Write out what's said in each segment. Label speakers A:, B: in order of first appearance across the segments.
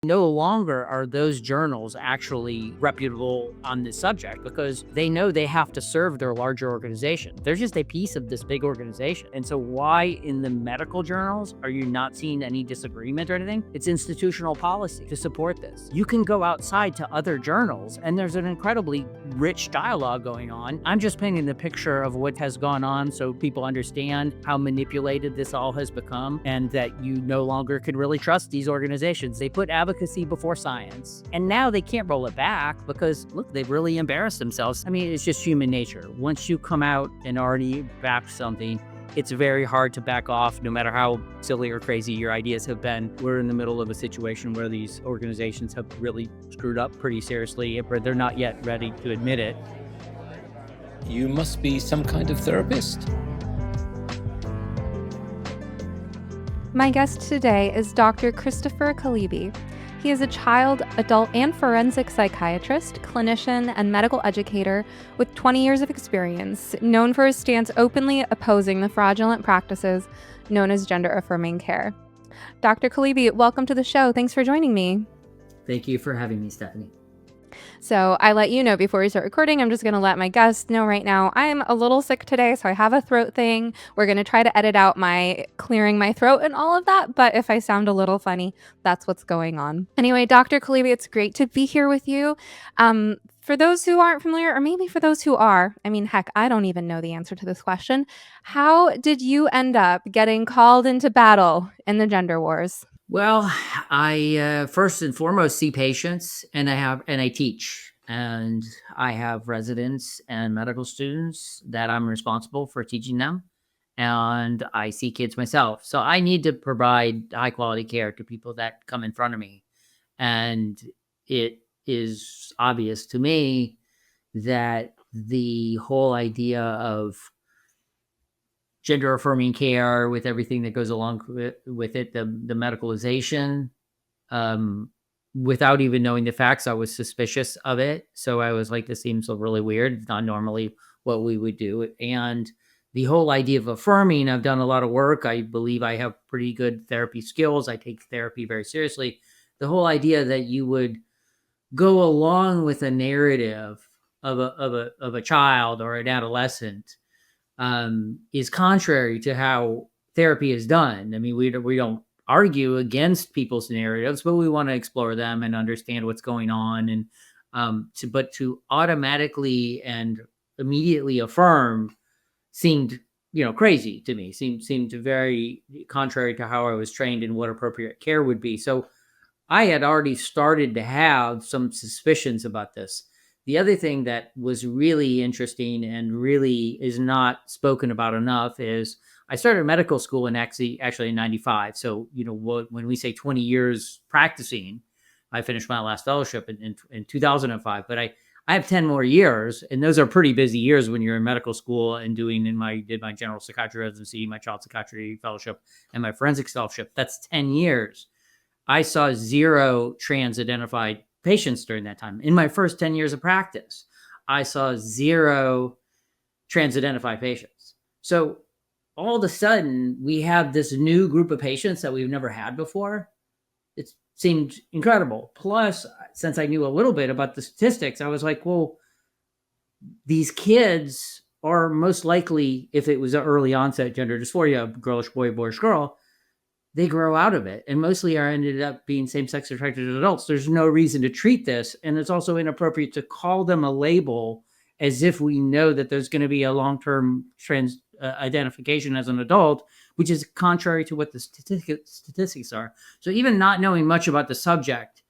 A: No longer are those journals actually reputable on this subject because they know they have to serve their larger organization. They're just a piece of this big organization. And so why in the medical journals are you not seeing any disagreement or anything? It's institutional policy to support this. You can go outside to other journals and there's an incredibly rich dialogue going on. I'm just painting the picture of what has gone on so people understand how manipulated this all has become and that you no longer can really trust these organizations. They put advocacy before science. And now they can't roll it back because, look, they've really embarrassed themselves. I mean, it's just human nature. Once you come out and already back something, it's very hard to back off no matter how silly or crazy your ideas have been. We're in the middle of a situation where these organizations have really screwed up pretty seriously, but they're not yet ready to admit it.
B: You must be some kind of therapist.
C: My guest today is Dr. Kristopher Kaliebe. He is a child, adult, and forensic psychiatrist, clinician, and medical educator with 20 years of experience, known for his stance openly opposing the fraudulent practices known as gender-affirming care. Dr. Kaliebe, welcome to the show. Thanks for joining me.
A: Thank you for having me, Stephanie.
C: So I let you know before we start recording, I'm just going to let my guests know right now, I'm a little sick today, so I have a throat thing. We're going to try to edit out my clearing my throat and all of that, but if I sound a little funny, that's what's going on. Anyway, Dr. Kaliebe, it's great to be here with you. For those who aren't familiar, or maybe for those who are, I mean, heck, I don't even know the answer to this question. How did you end up getting called into battle in the gender wars?
A: Well, I first and foremost see patients, and I teach, and I have residents and medical students that I'm responsible for teaching them, and I see kids myself. So I need to provide high quality care to people that come in front of me, and it is obvious to me that the whole idea of gender affirming care with everything that goes along with it, the medicalization, without even knowing the facts, I was suspicious of it. So I was like, this seems really weird. It's not normally what we would do. And the whole idea of affirming, I've done a lot of work. I believe I have pretty good therapy skills. I take therapy very seriously. The whole idea that you would go along with a narrative of a child or an adolescent is contrary to how therapy is done. I mean, we don't argue against people's narratives, but we want to explore them and understand what's going on. And to automatically and immediately affirm seemed, crazy to me. Seemed very contrary to how I was trained and what appropriate care would be. So I had already started to have some suspicions about this. The other thing that was really interesting and really is not spoken about enough is I started medical school in actually in 95. So, when we say 20 years practicing, I finished my last fellowship in 2005, but I have 10 more years, and those are pretty busy years when you're in medical school and did my general psychiatry residency, my child psychiatry fellowship, and my forensics fellowship. That's 10 years. I saw 0 trans-identified patients during that time. In my first 10 years of practice, I saw 0 trans-identified patients. So all of a sudden, we have this new group of patients that we've never had before. It seemed incredible. Plus, since I knew a little bit about the statistics, I was like, well, these kids are most likely, if it was an early onset gender dysphoria, girlish boy, boyish girl, they grow out of it and mostly are ended up being same-sex attracted adults. There's no reason to treat this. And it's also inappropriate to call them a label as if we know that there's going to be a long-term trans identification as an adult, which is contrary to what the statistics are. So even not knowing much about the subject,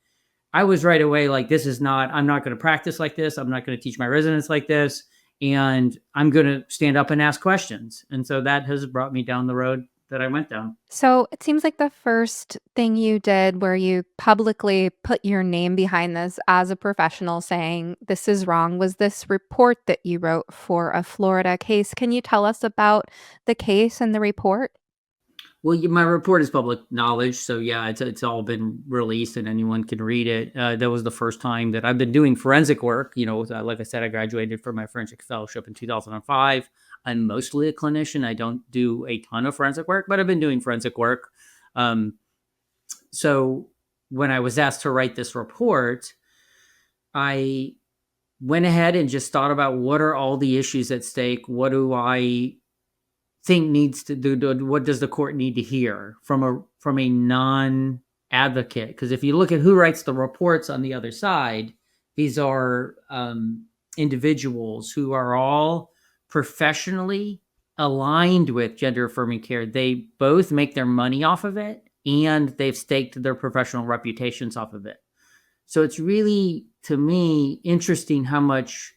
A: I was right away like, I'm not going to practice like this. I'm not going to teach my residents like this. And I'm going to stand up and ask questions. And so that has brought me down the road that I went down.
C: So it seems like the first thing you did where you publicly put your name behind this as a professional saying this is wrong was this report that you wrote for a Florida case. Can you tell us about the case and the report?
A: Well, my report is public knowledge, so yeah, it's all been released and anyone can read it. That was the first time that I've been doing forensic work. Like I said, I graduated from my forensic fellowship in 2005. I'm mostly a clinician. I don't do a ton of forensic work, but I've been doing forensic work. So when I was asked to write this report, I went ahead and just thought about what are all the issues at stake? What do I think needs to do? What does the court need to hear from a non-advocate? Because if you look at who writes the reports on the other side, these are individuals who are all professionally aligned with gender affirming care. They both make their money off of it, and they've staked their professional reputations off of it. So it's really, to me, interesting how much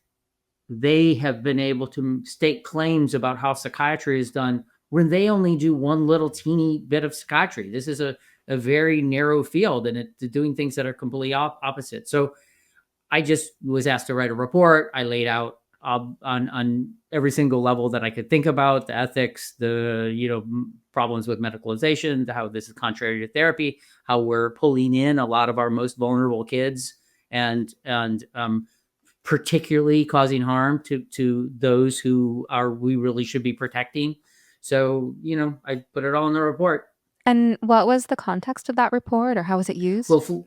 A: they have been able to state claims about how psychiatry is done when they only do one little teeny bit of psychiatry. This is a very narrow field, and it's doing things that are completely opposite. So I just was asked to write a report. I laid out on every single level that I could think about, the ethics, the problems with medicalization, how this is contrary to therapy, how we're pulling in a lot of our most vulnerable kids, and particularly causing harm to those who we really should be protecting. So I put it all in the report.
C: And what was the context of that report, or how was it used?
A: Well,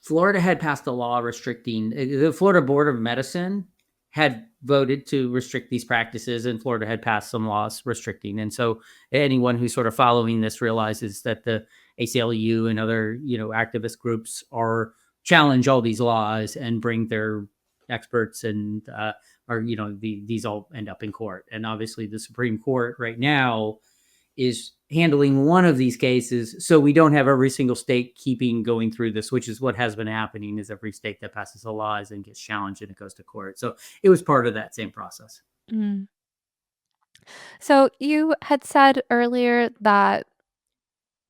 A: Florida had passed a law restricting, the Florida Board of Medicine had voted to restrict these practices, and Florida had passed some laws restricting. And so anyone who's sort of following this realizes that the ACLU and other, activist groups challenge all these laws and bring their experts and, these all end up in court. And obviously the Supreme Court right now is handling one of these cases, so we don't have every single state going through this, which is what has been happening, is every state that passes a law and gets challenged and it goes to court. So it was part of that same process.
C: Mm. So you had said earlier that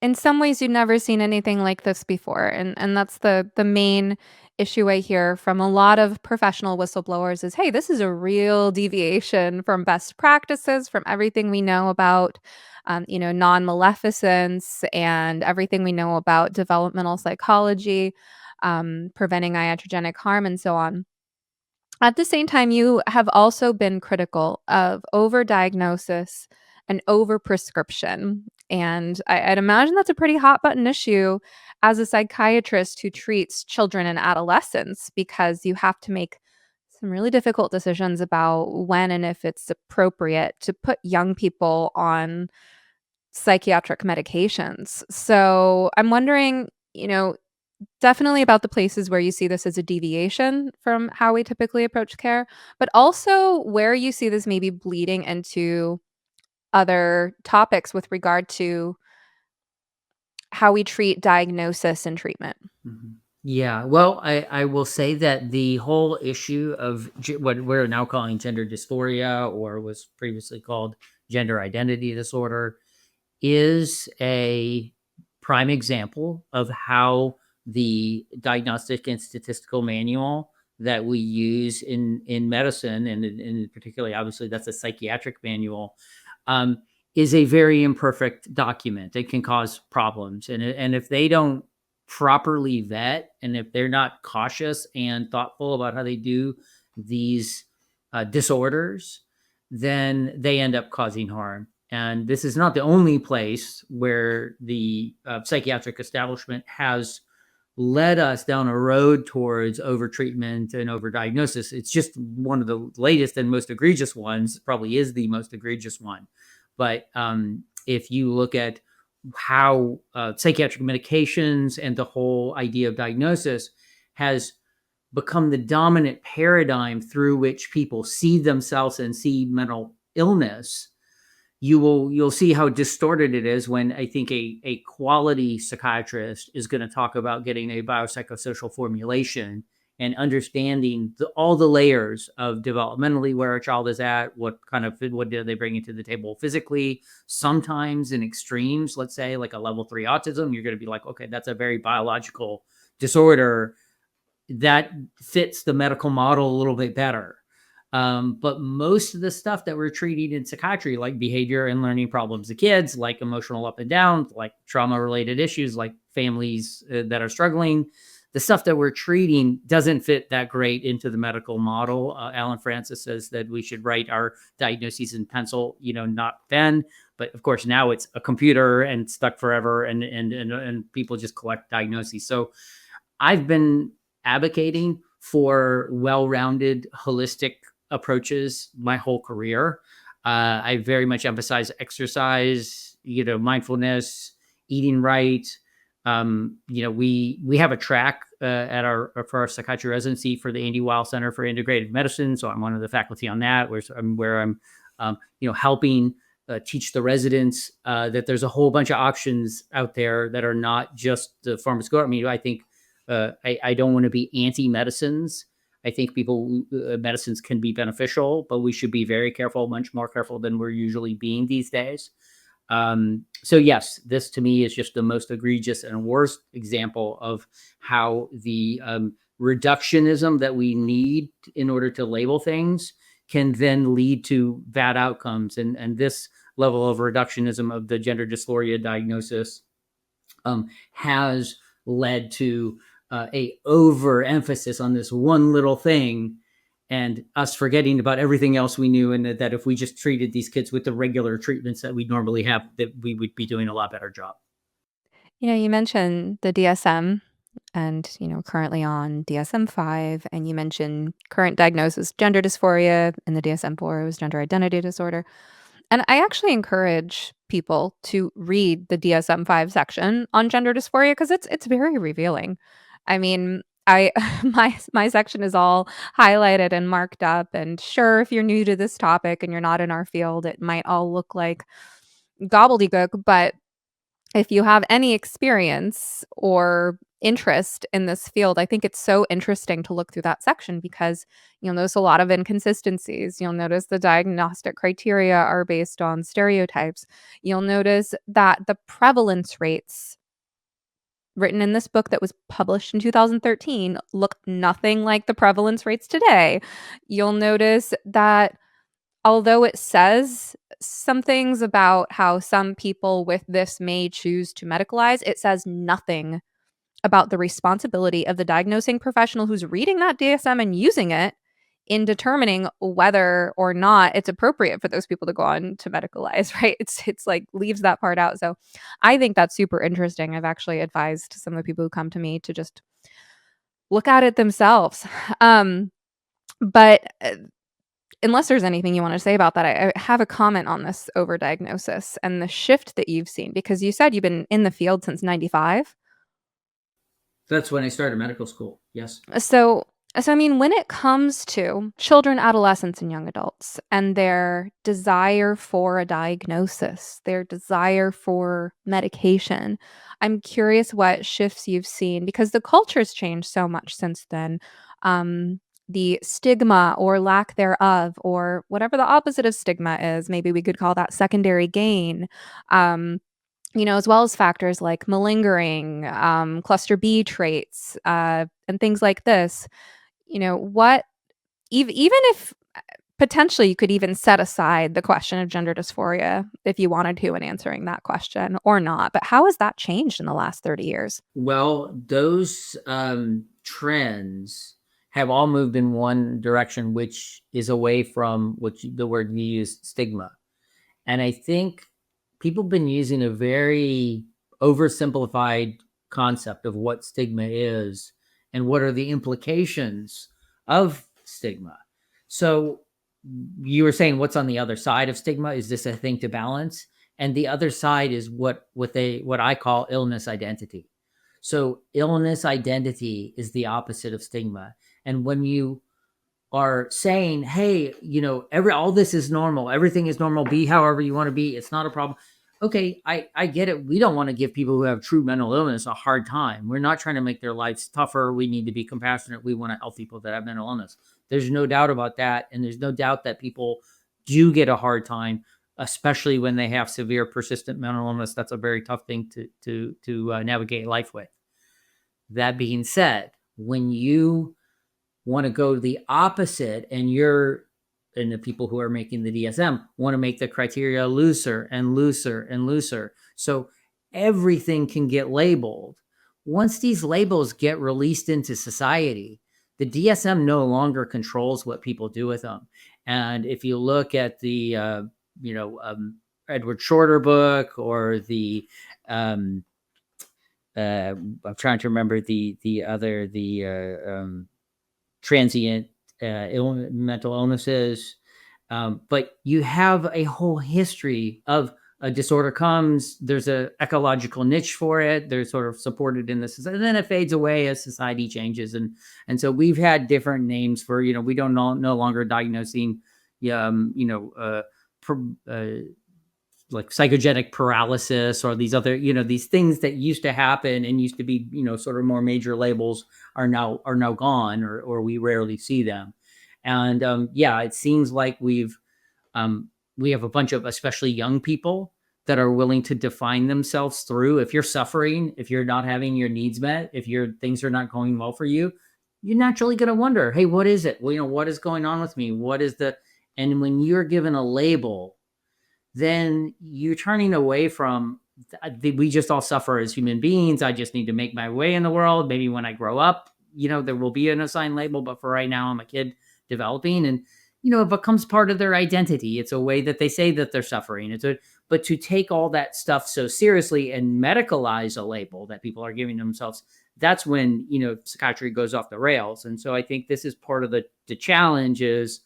C: in some ways you'd never seen anything like this before, and that's the main issue I hear from a lot of professional whistleblowers is, hey, this is a real deviation from best practices, from everything we know about non-maleficence and everything we know about developmental psychology, preventing iatrogenic harm, and so on. At the same time, you have also been critical of overdiagnosis and overprescription. And I'd imagine that's a pretty hot button issue as a psychiatrist who treats children and adolescents, because you have to make some really difficult decisions about when and if it's appropriate to put young people on psychiatric medications. So I'm wondering, definitely about the places where you see this as a deviation from how we typically approach care, but also where you see this maybe bleeding into other topics with regard to how we treat diagnosis and treatment.
A: Mm-hmm. Yeah, well, I will say that the whole issue of what we're now calling gender dysphoria, or was previously called gender identity disorder, is a prime example of how the diagnostic and statistical manual that we use in medicine, and in particularly, obviously, that's a psychiatric manual, is a very imperfect document. It can cause problems, and if they don't properly vet, and if they're not cautious and thoughtful about how they do these disorders, then they end up causing harm. And this is not the only place where the psychiatric establishment has led us down a road towards overtreatment and overdiagnosis. It's just one of the latest and most egregious ones, probably is the most egregious one. But if you look at how psychiatric medications and the whole idea of diagnosis has become the dominant paradigm through which people see themselves and see mental illness, you'll see how distorted it is when I think a quality psychiatrist is going to talk about getting a biopsychosocial formulation and understanding all the layers of developmentally where a child is at, what do they bring to the table physically. Sometimes in extremes, let's say like a level 3 autism, you're going to be like, okay, that's a very biological disorder that fits the medical model a little bit better. But most of the stuff that we're treating in psychiatry, like behavior and learning problems of kids, like emotional up and down, like trauma-related issues, like families that are struggling, the stuff that we're treating doesn't fit that great into the medical model. Alan Francis says that we should write our diagnoses in pencil, not pen. But of course, now it's a computer and stuck forever, and people just collect diagnoses. So I've been advocating for well-rounded, holistic approaches my whole career. I very much emphasize exercise, mindfulness, eating right. We have a track at for our psychiatry residency for the Andy Weil Center for Integrative Medicine. So I'm one of the faculty on that, where I'm helping teach the residents that there's a whole bunch of options out there that are not just the pharmaceutical. I mean, I think I don't want to be anti-medicines. I think medicines can be beneficial, but we should be very careful, much more careful than we're usually being these days. So yes, this to me is just the most egregious and worst example of how the reductionism that we need in order to label things can then lead to bad outcomes. And this level of reductionism of the gender dysphoria diagnosis has led to a overemphasis on this one little thing, and us forgetting about everything else we knew, and that if we just treated these kids with the regular treatments that we normally have, that we would be doing a lot better job.
C: You mentioned the DSM and, currently on DSM-5, and you mentioned current diagnosis, gender dysphoria, and the DSM-4 was gender identity disorder. And I actually encourage people to read the DSM-5 section on gender dysphoria because it's very revealing. I mean, I my section is all highlighted and marked up, and sure, if you're new to this topic and you're not in our field, it might all look like gobbledygook, but if you have any experience or interest in this field, I think it's so interesting to look through that section because you'll notice a lot of inconsistencies. You'll notice the diagnostic criteria are based on stereotypes. You'll notice that the prevalence rates written in this book that was published in 2013 look nothing like the prevalence rates today. You'll notice that although it says some things about how some people with this may choose to medicalize, it says nothing about the responsibility of the diagnosing professional who's reading that DSM and using it in determining whether or not it's appropriate for those people to go on to medicalize, right? It's like leaves that part out. So I think that's super interesting. I've actually advised some of the people who come to me to just look at it themselves. But unless there's anything you want to say about that, I have a comment on this overdiagnosis and the shift that you've seen, because you said you've been in the field since 95.
A: That's when I started medical school. Yes.
C: So I mean, when it comes to children, adolescents, and young adults and their desire for a diagnosis, their desire for medication, I'm curious what shifts you've seen because the culture's changed so much since then. The stigma or lack thereof, or whatever the opposite of stigma is, maybe we could call that secondary gain. Um, as well as factors like malingering, cluster B traits, and things like this. What even if potentially you could even set aside the question of gender dysphoria if you wanted to in answering that question or not, but how has that changed in the last 30 years?
A: Well, those trends have all moved in one direction, which is away from the word you use, stigma. And I think people have been using a very oversimplified concept of what stigma is and what are the implications of stigma. So you were saying what's on the other side of stigma? Is this a thing to balance? And the other side is what I call illness identity. So illness identity is the opposite of stigma. And when you are saying, hey, all this is normal, everything is normal, be however you want to be, it's not a problem. Okay, I get it. We don't want to give people who have true mental illness a hard time. We're not trying to make their lives tougher. We need to be compassionate. We want to help people that have mental illness. There's no doubt about that. And there's no doubt that people do get a hard time, especially when they have severe persistent mental illness. That's a very tough thing to navigate life with. That being said, when you want to go the opposite, and the people who are making the DSM want to make the criteria looser and looser and looser, so everything can get labeled. Once these labels get released into society, the DSM no longer controls what people do with them. And if you look at the Edward Shorter book, or the I'm trying to remember the other, transient mental illnesses. But you have a whole history of a disorder comes, there's a ecological niche for it. They're sort of supported in this, and then it fades away as society changes. And so we've had different names for, we don't no longer diagnosing, pro, like psychogenic paralysis, or these other, these things that used to happen and used to be, sort of more major labels, are now gone, or we rarely see them. And yeah, it seems like we have a bunch of, especially young people, that are willing to define themselves through, if you're suffering, if you're not having your needs met, if your things are not going well for you, you're naturally going to wonder, hey, what is it? Well, what is going on with me? What is the, and when you're given a label, then you're turning away from, we just all suffer as human beings. I just need to make my way in the world. Maybe when I grow up, there will be an assigned label, but for right now, I'm a kid developing, and it becomes part of their identity. It's a way that they say that they're suffering. But to take all that stuff so seriously and medicalize a label that people are giving themselves, that's when, psychiatry goes off the rails. And so I think this is part of the challenge is,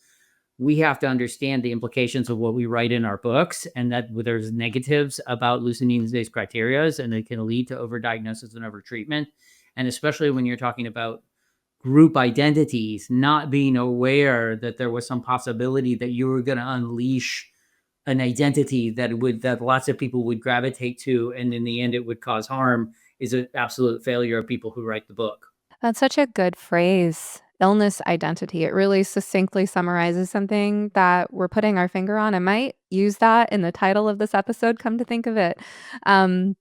A: we have to understand the implications of what we write in our books, and that there's negatives about loosening these criteria, and it can lead to overdiagnosis and overtreatment. And especially when you're talking about group identities, not being aware that there was some possibility that you were going to unleash an identity that lots of people would gravitate to, and in the end it would cause harm, is an absolute failure of people who write the book.
C: That's such a good phrase, illness identity. It really succinctly summarizes something that we're putting our finger on. I might use that in the title of this episode, come to think of it. Um,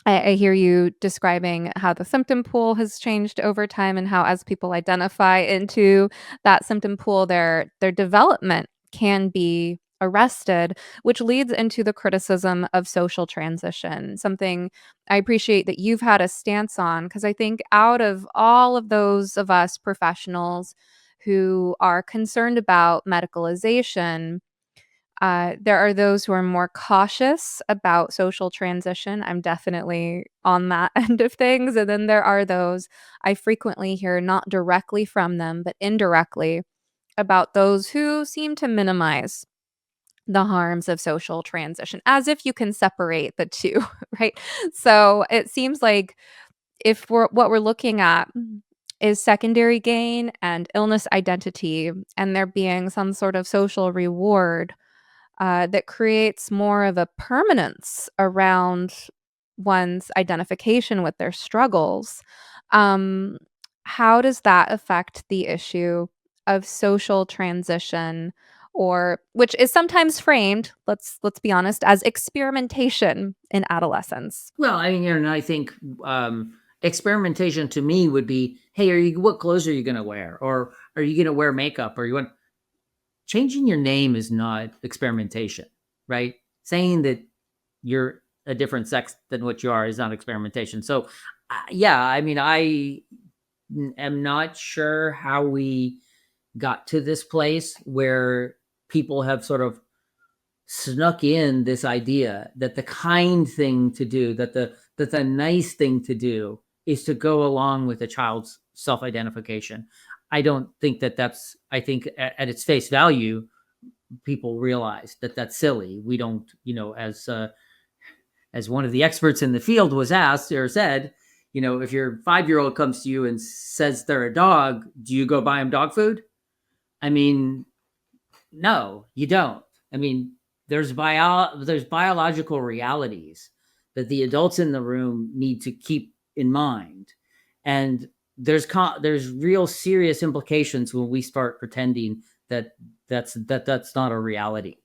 C: I hear you describing how the symptom pool has changed over time, and how as people identify into that symptom pool, their development can be arrested, which leads into the criticism of social transition. Something I appreciate that you've had a stance on, because I think out of all of those of us professionals who are concerned about medicalization, there are those who are more cautious about social transition. I'm definitely on that end of things. And then there are those I frequently hear, not directly from them, but indirectly, about those who seem to minimize the harms of social transition, as if you can separate the two, right? So it seems like if what we're looking at is secondary gain and illness identity, and there being some sort of social reward that creates more of a permanence around one's identification with their struggles. Um, how does that affect the issue of social transition, or which is sometimes framed, let's be honest, as experimentation in adolescence?
A: Well, I mean, and I think experimentation to me would be, hey, what clothes are you going to wear? Or are you going to wear makeup? Or you want, changing your name is not experimentation, right? Saying that you're a different sex than what you are is not experimentation. So, yeah, I mean, I am not sure how we got to this place where people have sort of snuck in this idea that the kind thing to do, that the nice thing to do, is to go along with a child's self-identification. I don't think that's, I think at its face value, people realize that that's silly. We don't, as one of the experts in the field was asked or said, if your 5-year-old comes to you and says they're a dog, do you go buy them dog food? I mean, no, you don't. I mean, there's biological realities that the adults in the room need to keep in mind, and there's real serious implications when we start pretending that that's not a reality.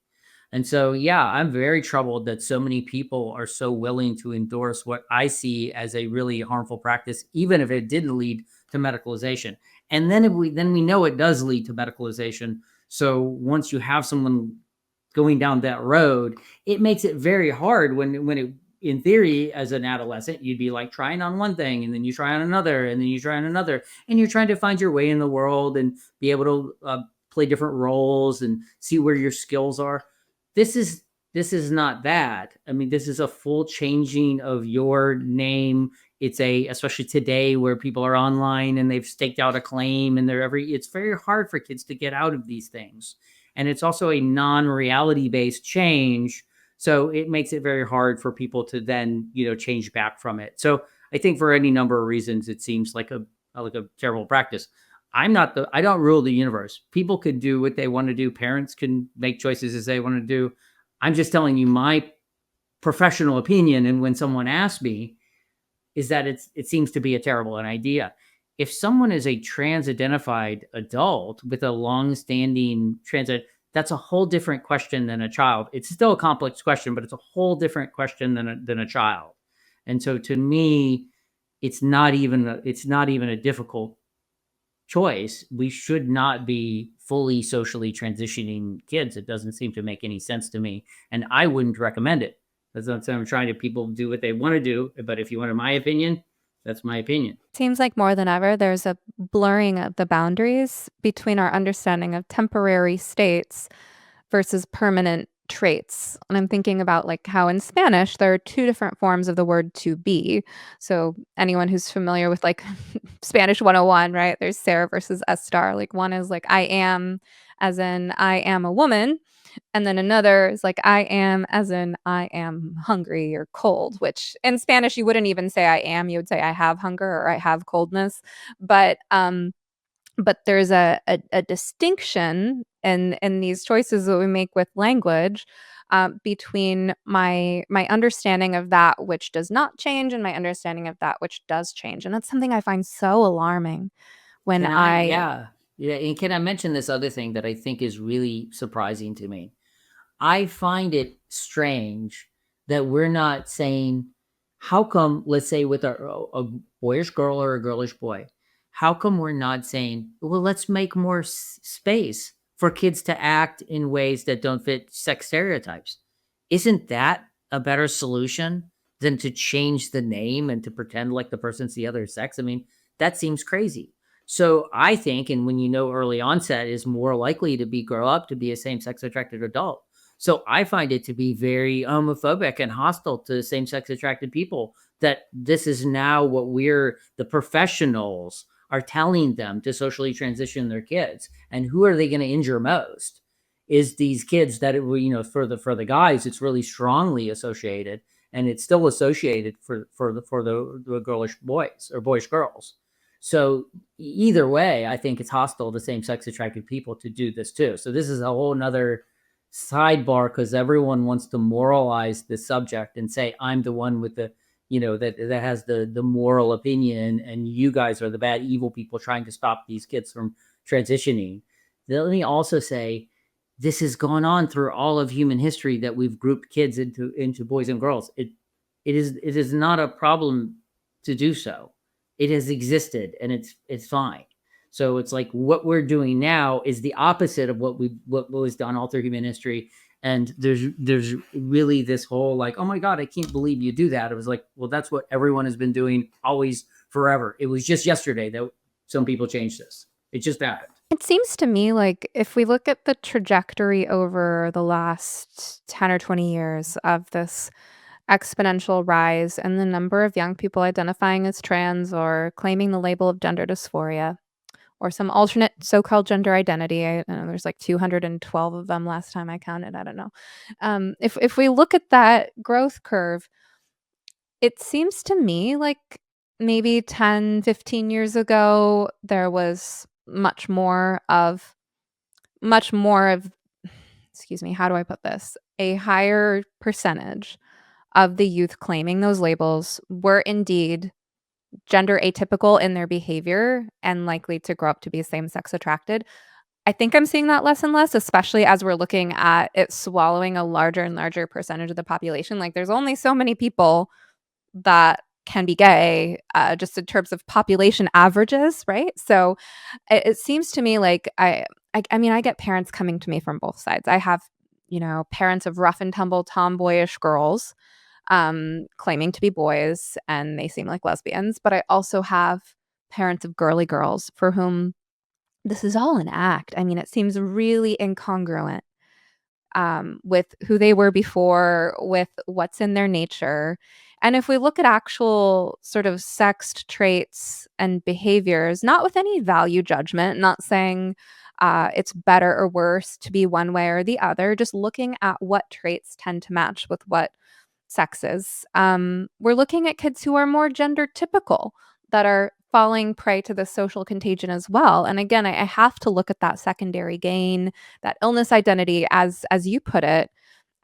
A: And so, yeah, I'm very troubled that so many people are so willing to endorse what I see as a really harmful practice, even if it didn't lead to medicalization. And then then we know it does lead to medicalization. So once you have someone going down that road, it makes it very hard when it, in theory, as an adolescent, you'd be like trying on one thing, and then you try on another, and then you try on another, and you're trying to find your way in the world and be able to play different roles and see where your skills are. This is this is not that. I mean, this is a full changing of your name. It's especially today where people are online and they've staked out a claim and it's very hard for kids to get out of these things. And it's also a non-reality based change. So it makes it very hard for people to then, change back from it. So I think for any number of reasons, it seems like a terrible practice. I don't rule the universe. People could do what they want to do. Parents can make choices as they want to do. I'm just telling you my professional opinion. And when someone asks me, is that it seems to be a terrible idea. If someone is a trans-identified adult with a long-standing transit, that's a whole different question than a child. It's still a complex question, but it's a whole different question than a child. And so to me, it's not even a difficult choice. We should not be fully socially transitioning kids. It doesn't seem to make any sense to me, and I wouldn't recommend it. That's what I'm trying to people do what they want to do. But if you wanted my opinion, that's my opinion.
C: Seems like more than ever, there's a blurring of the boundaries between our understanding of temporary states versus permanent traits. And I'm thinking about like how in Spanish there are two different forms of the word to be. So anyone who's familiar with like Spanish 101, right? There's Sarah versus Estar. Like one is like I am as in I am a woman, and then another is like I am as in I am hungry or cold, which in Spanish you wouldn't even say I am, you would say I have hunger or I have coldness. But there's a distinction in these choices that we make with language, between my understanding of that which does not change and my understanding of that which does change, and that's something I find so alarming when
A: Can I?
C: I
A: Yeah. Yeah. And can I mention this other thing that I think is really surprising to me? I find it strange that we're not saying, how come, let's say with a boyish girl or a girlish boy, how come we're not saying, well, let's make more space for kids to act in ways that don't fit sex stereotypes? Isn't that a better solution than to change the name and to pretend like the person's the other sex? I mean, that seems crazy. So I think, and when early onset is more likely to grow up to be a same sex attracted adult. So I find it to be very homophobic and hostile to same sex attracted people that this is now what the professionals are telling them to socially transition their kids. And who are they going to injure most? Is these kids that for the guys, it's really strongly associated, and it's still associated for the girlish boys or boyish girls. So either way, I think it's hostile to same sex attracted people to do this too. So this is a whole nother sidebar because everyone wants to moralize the subject and say I'm the one with the that has the moral opinion, and you guys are the bad evil people trying to stop these kids from transitioning. Let me also say this has gone on through all of human history, that we've grouped kids into boys and girls. It is not a problem to do so. It has existed, and it's fine. So it's like what we're doing now is the opposite of what was done all through human history. And there's really this whole like, oh my God, I can't believe you do that. It was like, well, that's what everyone has been doing always forever. It was just yesterday that some people changed this. It just happened.
C: It seems to me like if we look at the trajectory over the last 10 or 20 years of this exponential rise in the number of young people identifying as trans or claiming the label of gender dysphoria or some alternate so-called gender identity. I don't know, there's like 212 of them last time I counted. I don't know. If we look at that growth curve, it seems to me like maybe 10, 15 years ago, there was much more of, excuse me, how do I put this? A higher percentage of the youth claiming those labels were indeed gender atypical in their behavior and likely to grow up to be same sex attracted. I think I'm seeing that less and less, especially as we're looking at it swallowing a larger and larger percentage of the population. Like there's only so many people that can be gay, just in terms of population averages, right? So it seems to me like I mean, I get parents coming to me from both sides. I have, parents of rough and tumble tomboyish girls, claiming to be boys, and they seem like lesbians. But I also have parents of girly girls for whom this is all an act. I mean, it seems really incongruent. with who they were before, with what's in their nature. And if we look at actual sort of sexed traits and behaviors, not with any value judgment, not saying it's better or worse to be one way or the other, just looking at what traits tend to match with what sexes. We're looking at kids who are more gender typical that are falling prey to the social contagion as well. And again, I have to look at that secondary gain, that illness identity, as you put it,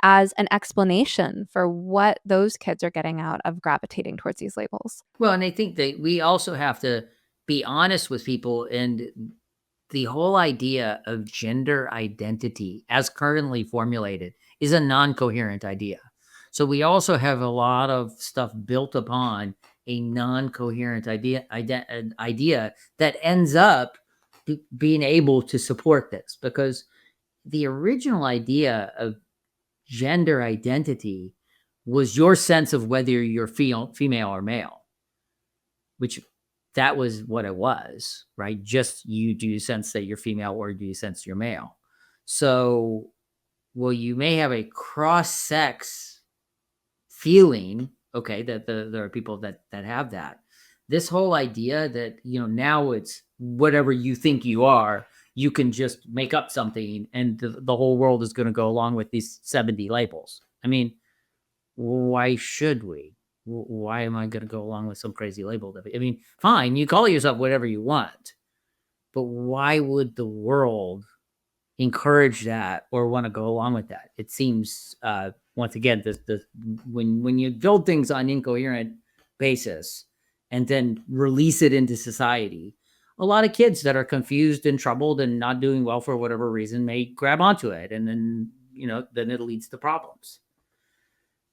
C: as an explanation for what those kids are getting out of gravitating towards these labels.
A: Well, and I think that we also have to be honest with people, and the whole idea of gender identity as currently formulated is a non-coherent idea. So we also have a lot of stuff built upon a non-coherent idea that ends up being able to support this, because the original idea of gender identity was your sense of whether you're female or male, which that was what it was, right? Just do you sense that you're female or do you sense you're male? So, well, you may have a cross-sex feeling, okay, that there are people that have that. This whole idea that, now it's whatever you think you are, you can just make up something and the whole world is going to go along with these 70 labels. I mean, why should we? Why am I going to go along with some crazy label? I mean, fine, you call yourself whatever you want, but why would the world encourage that or want to go along with that? It seems, once again, when you build things on incoherent basis and then release it into society, a lot of kids that are confused and troubled and not doing well for whatever reason may grab onto it, and then then it leads to problems.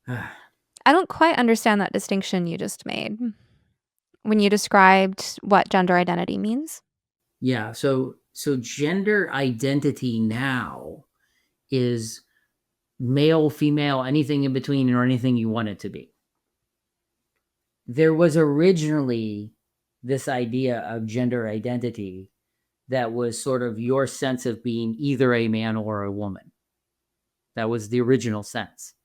C: I don't quite understand that distinction you just made when you described what gender identity means.
A: Yeah, so gender identity now is male, female, anything in between, or anything you want it to be. There was originally this idea of gender identity that was sort of your sense of being either a man or a woman. That was the original sense,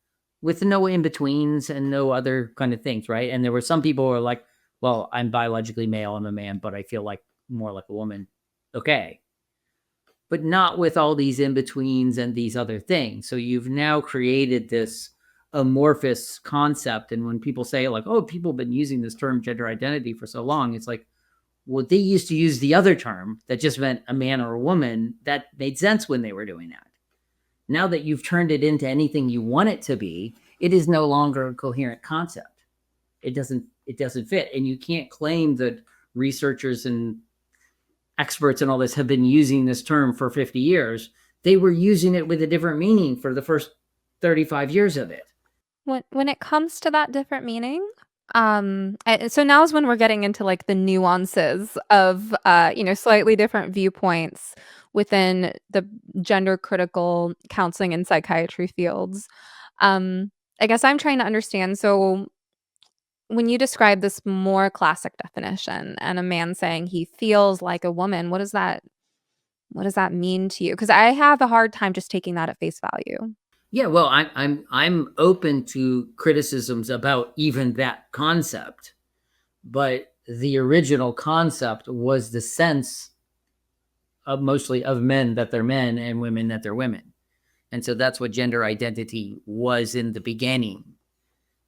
A: with no in-betweens and no other kind of things, right? And there were some people who were like, well, I'm biologically male, I'm a man, but I feel like more like a woman. Okay. But not with all these in-betweens and these other things. So you've now created this amorphous concept. And when people say like, oh, people have been using this term gender identity for so long, it's like, well, they used to use the other term that just meant a man or a woman. That made sense when they were doing that. Now that you've turned it into anything you want it to be, it is no longer a coherent concept. It doesn't fit. And you can't claim that researchers and experts and all this have been using this term for 50 years. They were using it with a different meaning for the first 35 years of it.
C: When it comes to that different meaning, so now is when we're getting into like the nuances of slightly different viewpoints within the gender critical counseling and psychiatry fields. I guess I'm trying to understand. So when you describe this more classic definition and a man saying he feels like a woman, what does that mean to you? Because I have a hard time just taking that at face value.
A: Yeah, well, I'm open to criticisms about even that concept, but the original concept was the sense of mostly of men that they're men and women that they're women, and so that's what gender identity was in the beginning,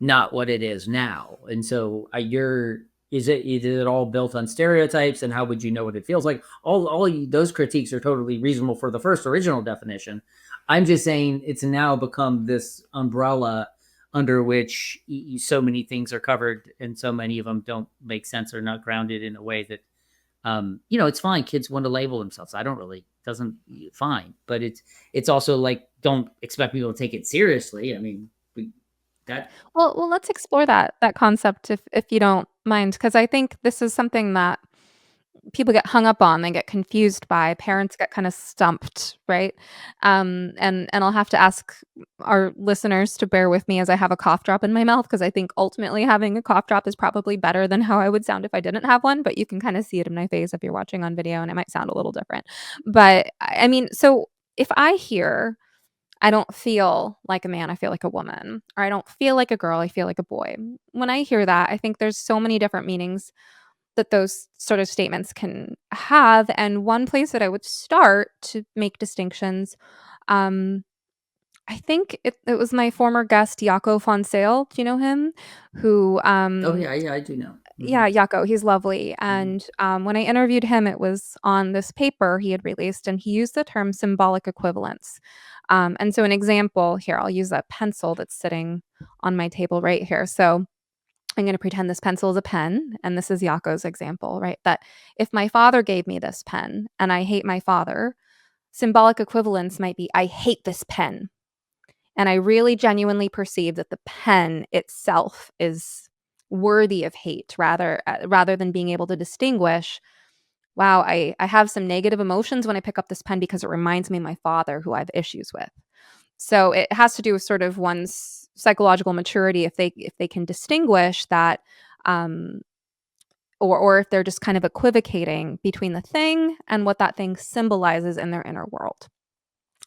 A: not what it is now. And so is it all built on stereotypes, and how would you know what it feels like? Those critiques are totally reasonable for the first original definition. I'm just saying it's now become this umbrella under which so many things are covered, and so many of them don't make sense or not grounded in a way that, it's fine. Kids want to label themselves. Doesn't fine, but it's also like, don't expect people to take it seriously. I mean,
C: Well, let's explore that concept if you don't mind, because I think this is something that people get hung up on, they get confused by, parents get kind of stumped, right? And I'll have to ask our listeners to bear with me as I have a cough drop in my mouth, because I think ultimately having a cough drop is probably better than how I would sound if I didn't have one, but you can kind of see it in my face if you're watching on video, and it might sound a little different. But I mean, so if I hear I don't feel like a man, I feel like a woman, or I don't feel like a girl, I feel like a boy. When I hear that, I think there's so many different meanings that those sort of statements can have, and one place that I would start to make distinctions, um, I think it was my former guest, Jaco Fonsale, do you know him? Who,
A: Oh yeah, I do know.
C: yeah, Jaco, he's lovely,
A: Hmm.
C: and, when I interviewed him, it was on this paper he had released, and he used the term symbolic equivalence. And so an example here, I'll use a pencil that's sitting on my table right here. So I'm gonna pretend this pencil is a pen, and this is Jaco's example, right? That if my father gave me this pen and I hate my father, symbolic equivalence might be, I hate this pen. And I really genuinely perceive that the pen itself is worthy of hate rather than being able to distinguish, wow, I have some negative emotions when I pick up this pen because it reminds me of my father who I have issues with. So it has to do with sort of one's psychological maturity if they can distinguish that, um, or if they're just kind of equivocating between the thing and what that thing symbolizes in their inner world.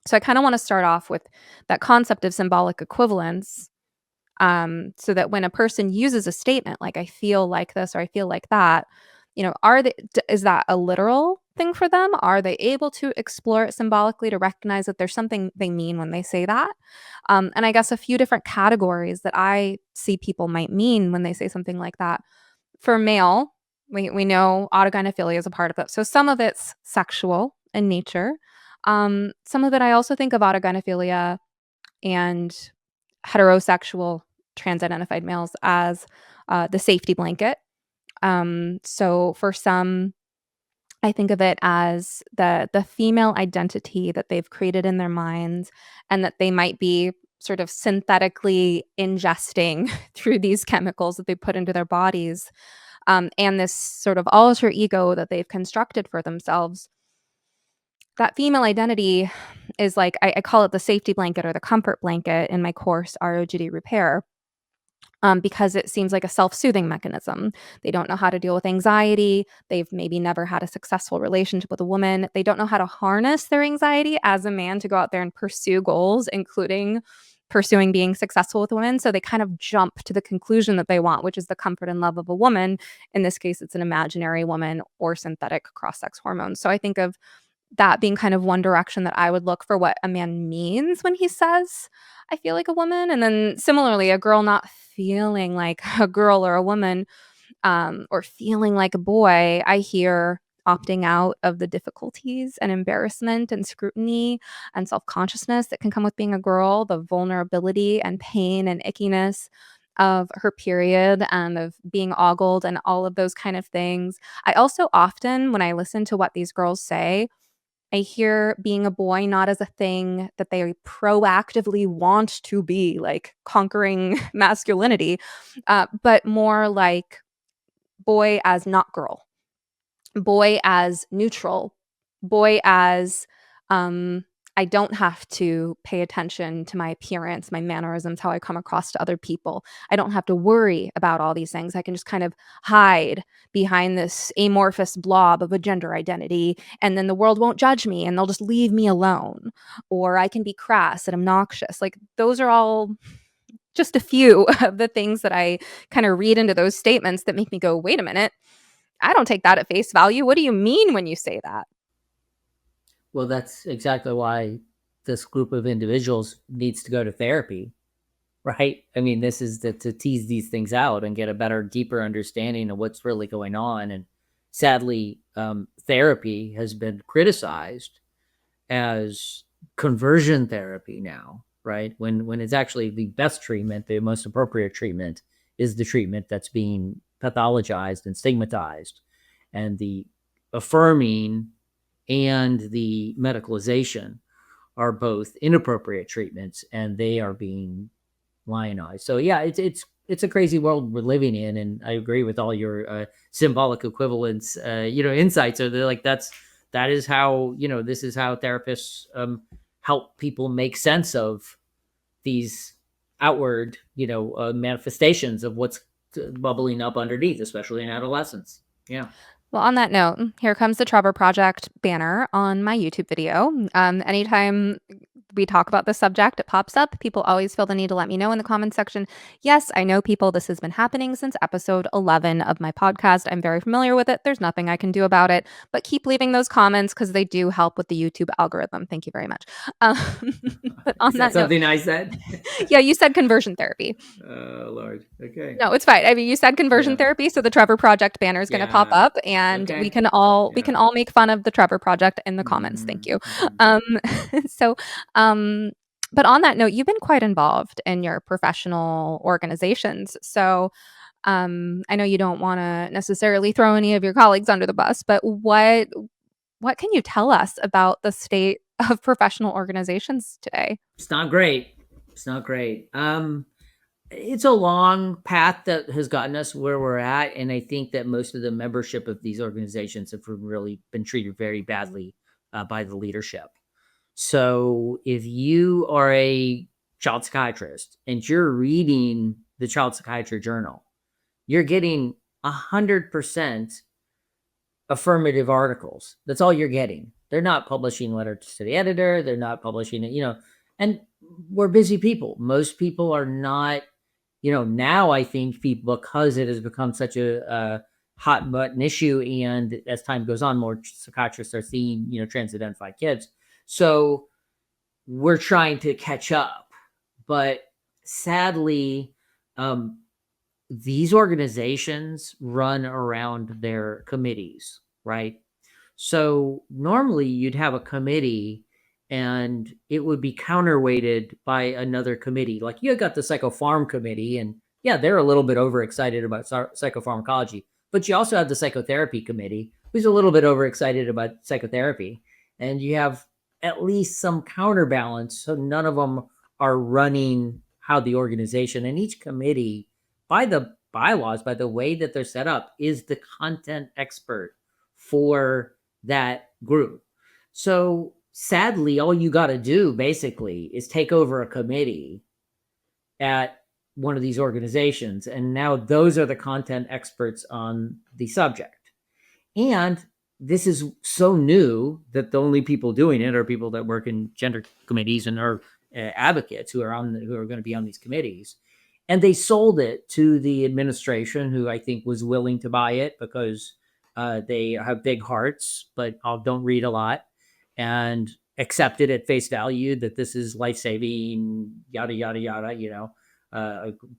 C: So I kind of want to start off with that concept of symbolic equivalence, so that when a person uses a statement like "I feel like this" or "I feel like that," is that a literal thing for them? Are they able to explore it symbolically to recognize that there's something they mean when they say that? And I guess a few different categories that I see people might mean when they say something like that. For male, we know autogynephilia is a part of it. So some of it's sexual in nature. Some of it I also think of autogynephilia and heterosexual trans-identified males as the safety blanket. So for some, I think of it as the female identity that they've created in their minds and that they might be sort of synthetically ingesting through these chemicals that they put into their bodies, and this sort of alter ego that they've constructed for themselves. That female identity is like I call it the safety blanket or the comfort blanket in my course, ROGD Repair, because it seems like a self-soothing mechanism. They don't know how to deal with anxiety. They've maybe never had a successful relationship with a woman. They don't know how to harness their anxiety as a man to go out there and pursue goals, including pursuing being successful with women. So they kind of jump to the conclusion that they want, which is the comfort and love of a woman. In this case, it's an imaginary woman or synthetic cross-sex hormones. So I think of that being kind of one direction that I would look for what a man means when he says, "I feel like a woman," and then similarly, a girl not feeling like a girl or a woman, or feeling like a boy, I hear opting out of the difficulties and embarrassment and scrutiny and self-consciousness that can come with being a girl, the vulnerability and pain and ickiness of her period and of being ogled and all of those kind of things. I also often, when I listen to what these girls say, I hear being a boy not as a thing that they proactively want to be, like conquering masculinity, but more like boy as not girl, boy as neutral, boy as, um, I don't have to pay attention to my appearance, my mannerisms, how I come across to other people. I don't have to worry about all these things. I can just kind of hide behind this amorphous blob of a gender identity, and then the world won't judge me and they'll just leave me alone. Or I can be crass and obnoxious. Like, those are all just a few of the things that I kind of read into those statements that make me go, wait a minute. I don't take that at face value. What do you mean when you say that?
A: Well, that's exactly why this group of individuals needs to go to therapy, right? I mean, this is to tease these things out and get a better, deeper understanding of what's really going on. And sadly, therapy has been criticized as conversion therapy now, right? When it's actually the best treatment, the most appropriate treatment is the treatment that's being pathologized and stigmatized, and the affirming and the medicalization are both inappropriate treatments, and they are being lionized. So yeah, it's a crazy world we're living in, and I agree with all your symbolic equivalence, insights. Are they're like that is how this is how therapists help people make sense of these outward manifestations of what's bubbling up underneath, especially in adolescence. Yeah.
C: Well, on that note, here comes the Trevor Project banner on my YouTube video. Anytime we talk about the subject, it pops up. People always feel the need to let me know in the comments section. Yes, I know people, this has been happening since episode 11 of my podcast. I'm very familiar with it. There's nothing I can do about it, but keep leaving those comments because they do help with the YouTube algorithm. Thank you very much. Um, but on
A: Is that
C: that note,
A: something I said?
C: yeah, you said conversion therapy.
A: Oh, Lord. Okay.
C: No, it's fine. I mean, you said conversion
A: Yeah.
C: therapy, so the Trevor Project banner is going to pop
A: Yeah.
C: up, and we
A: Okay.
C: can all
A: Yeah.
C: make fun of the Trevor Project in the comments. Thank you.
A: Mhm.
C: Um, so, um, but on that note, you've been quite involved in your professional organizations. So, I know you don't want to necessarily throw any of your colleagues under the bus, but what can you tell us about the state of professional organizations today?
A: It's not great. It's not great. It's a long path that has gotten us where we're at, and I think that most of the membership of these organizations have really been treated very badly by the leadership. So if you are a child psychiatrist and you're reading the Child Psychiatry Journal, you're getting 100% affirmative articles. That's all you're getting. They're not publishing letters to the editor. They're not publishing it, and we're busy people. Most people are not, now I think people, because it has become such a hot button issue. And as time goes on, more psychiatrists are seeing, trans identified kids. So we're trying to catch up. But sadly, um, these organizations run around their committees, right? So normally you'd have a committee and it would be counterweighted by another committee. Like you got the psychopharm committee, and yeah, they're a little bit overexcited about psychopharmacology, but you also have the psychotherapy committee, who's a little bit overexcited about psychotherapy. And you have at least some counterbalance. So none of them are running how the organization, and each committee, by the bylaws, by the way that they're set up, is the content expert for that group. So sadly, all you got to do basically is take over a committee at one of these organizations. And now those are the content experts on the subject. And this is so new that the only people doing it are people that work in gender committees and are advocates who are going to be on these committees. And they sold it to the administration, who I think was willing to buy it because they have big hearts, but don't read a lot, and accept it at face value that this is life saving, yada yada yada.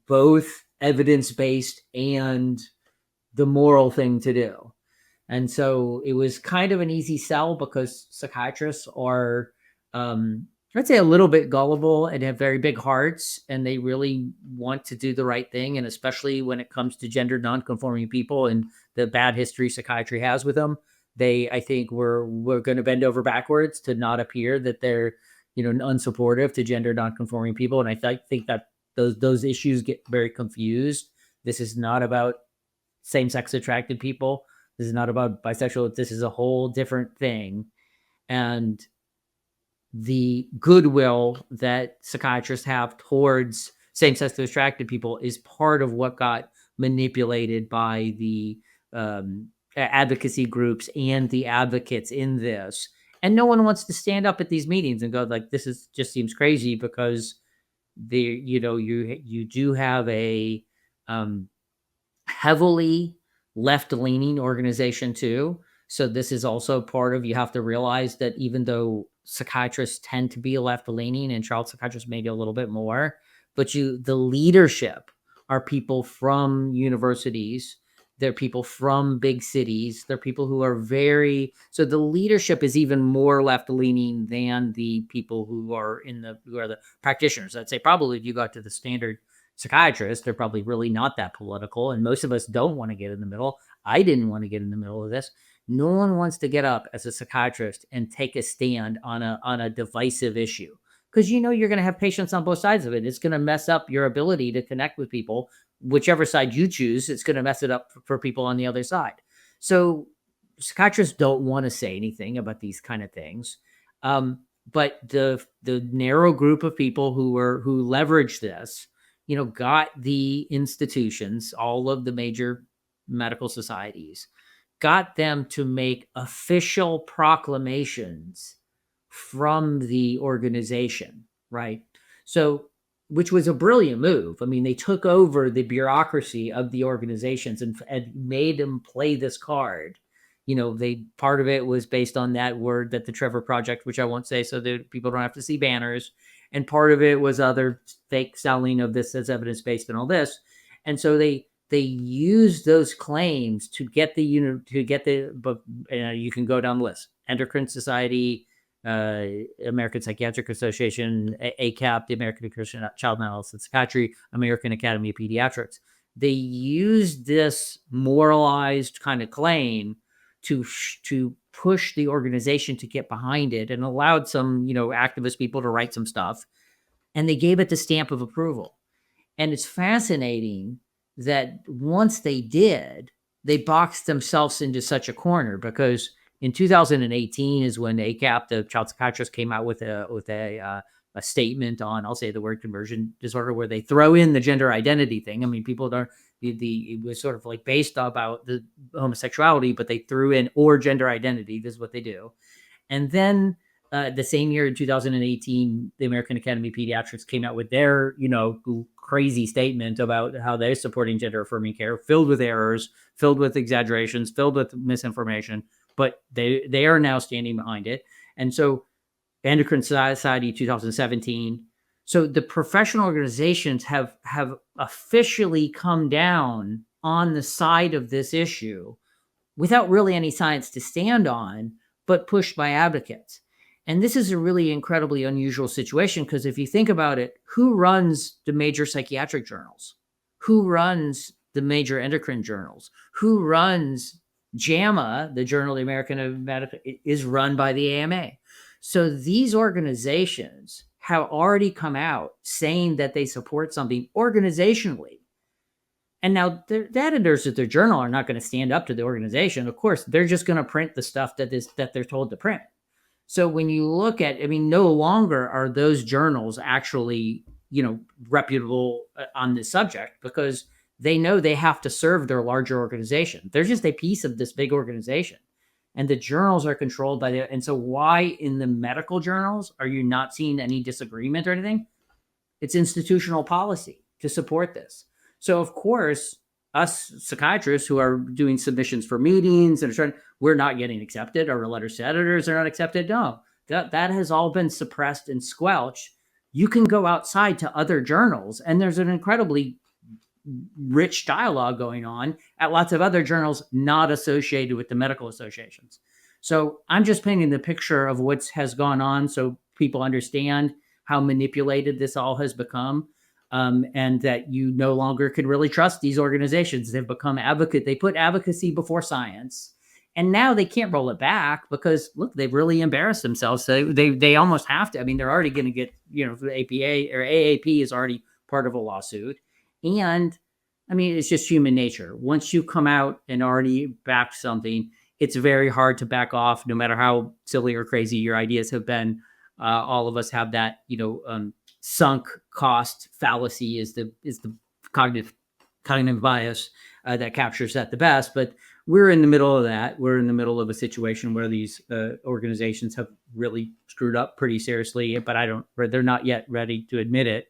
A: Both evidence based and the moral thing to do. And so it was kind of an easy sell because psychiatrists are, I'd say, a little bit gullible and have very big hearts, and they really want to do the right thing. And especially when it comes to gender nonconforming people and the bad history psychiatry has with them, I think, we're going to bend over backwards to not appear that they're, unsupportive to gender nonconforming people. And I think that those issues get very confused. This is not about same-sex attracted people. This is not about bisexual. This is a whole different thing. And the goodwill that psychiatrists have towards same-sex attracted people is part of what got manipulated by the advocacy groups and the advocates in this. And no one wants to stand up at these meetings and go like, this is just seems crazy, because you do have a heavily left-leaning organization too. So this is also part of, you have to realize that even though psychiatrists tend to be left-leaning and child psychiatrists maybe a little bit more, but the leadership are people from universities. They're people from big cities. They're people who are so the leadership is even more left-leaning than the people who are the practitioners. I'd say probably if you got to the standard psychiatrists, they're probably really not that political, and most of us don't want to get in the middle. I didn't want to get in the middle of this. No one wants to get up as a psychiatrist and take a stand on a divisive issue, because you're going to have patients on both sides of it. It's going to mess up your ability to connect with people. Whichever side you choose, it's going to mess it up for people on the other side. So psychiatrists don't want to say anything about these kind of things. But the narrow group of people who leverage this, got the institutions, all of the major medical societies, got them to make official proclamations from the organization, right? So, which was a brilliant move. I mean, they took over the bureaucracy of the organizations and made them play this card. They part of it was based on that word that the Trevor Project, which I won't say so that people don't have to see banners, and part of it was other fake selling of this as evidence based and all this, and so they used those claims to get but you can go down the list: Endocrine Society, American Psychiatric Association, ACAP, the American Christian Child Mental Health and Psychiatry, American Academy of Pediatrics. They used this moralized kind of claim to push the organization to get behind it, and allowed some activist people to write some stuff, and they gave it the stamp of approval. And it's fascinating that once they did, they boxed themselves into such a corner, because in 2018 is when ACAP, the child psychiatrist, came out with a statement on, I'll say the word, conversion disorder, where they throw in the gender identity thing. I mean, people don't. It was sort of like based about the homosexuality, but they threw in or gender identity. This is what they do. And then the same year in 2018, the American Academy of Pediatrics came out with their, crazy statement about how they're supporting gender-affirming care, filled with errors, filled with exaggerations, filled with misinformation, but they are now standing behind it. And so Endocrine Society 2017. So the professional organizations have officially come down on the side of this issue without really any science to stand on, but pushed by advocates. And this is a really incredibly unusual situation, because if you think about it, who runs the major psychiatric journals? Who runs the major endocrine journals? Who runs JAMA, the Journal of the American Medical, is run by the AMA. So these organizations have already come out saying that they support something organizationally. And now the editors of their journal are not going to stand up to the organization. Of course, they're just going to print the stuff that they're told to print. So when you look at, no longer are those journals actually, reputable on this subject, because they know they have to serve their larger organization. They're just a piece of this big organization. And the journals are controlled by and so why in the medical journals are you not seeing any disagreement or anything? It's institutional policy to support this. So of course, us psychiatrists who are doing submissions for meetings and we're not getting accepted. Our letters to editors are not accepted. No, that has all been suppressed and squelched. You can go outside to other journals, and there's an incredibly rich dialogue going on at lots of other journals not associated with the medical associations. So I'm just painting the picture of what has gone on so people understand how manipulated this all has become. And that you no longer can really trust these organizations. They've become they put advocacy before science, and now they can't roll it back, because look, they've really embarrassed themselves. So they almost have to. They're already going to get, the APA or AAP is already part of a lawsuit. And it's just human nature. Once you come out and already back something, it's very hard to back off, no matter how silly or crazy your ideas have been. All of us have that, sunk cost fallacy is the cognitive bias that captures that the best. But we're in the middle of that. We're in the middle of a situation where these organizations have really screwed up pretty seriously, but they're not yet ready to admit it.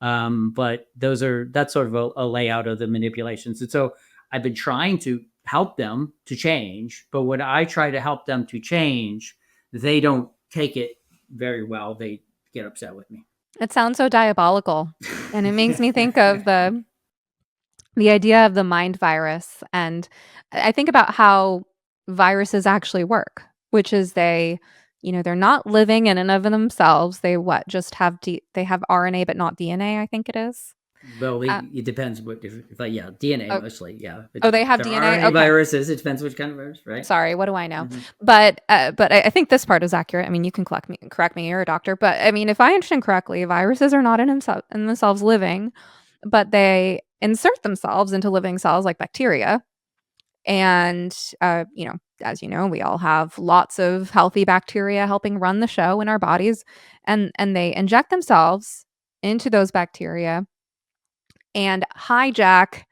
A: But that's sort of a layout of the manipulations. And so I've been trying to help them to change, but when I try to help them to change, they don't take it very well. They get upset with me.
C: It sounds so diabolical, and it makes me think of the idea of the mind virus, and I think about how viruses actually work, which is they're not living in and of themselves. They just have they have RNA but not DNA, I think it is.
A: Well, it depends DNA
C: Oh,
A: mostly, yeah.
C: they have
A: There
C: DNA?
A: are
C: Okay.
A: viruses. It depends which kind of virus, right?
C: Sorry, what do I know?
A: Mhm.
C: But I think this part is accurate. You can correct me, you're a doctor. But if I understand correctly, viruses are not in themselves living, but they insert themselves into living cells like bacteria. And as you know, we all have lots of healthy bacteria helping run the show in our bodies, and they inject themselves into those bacteria and hijack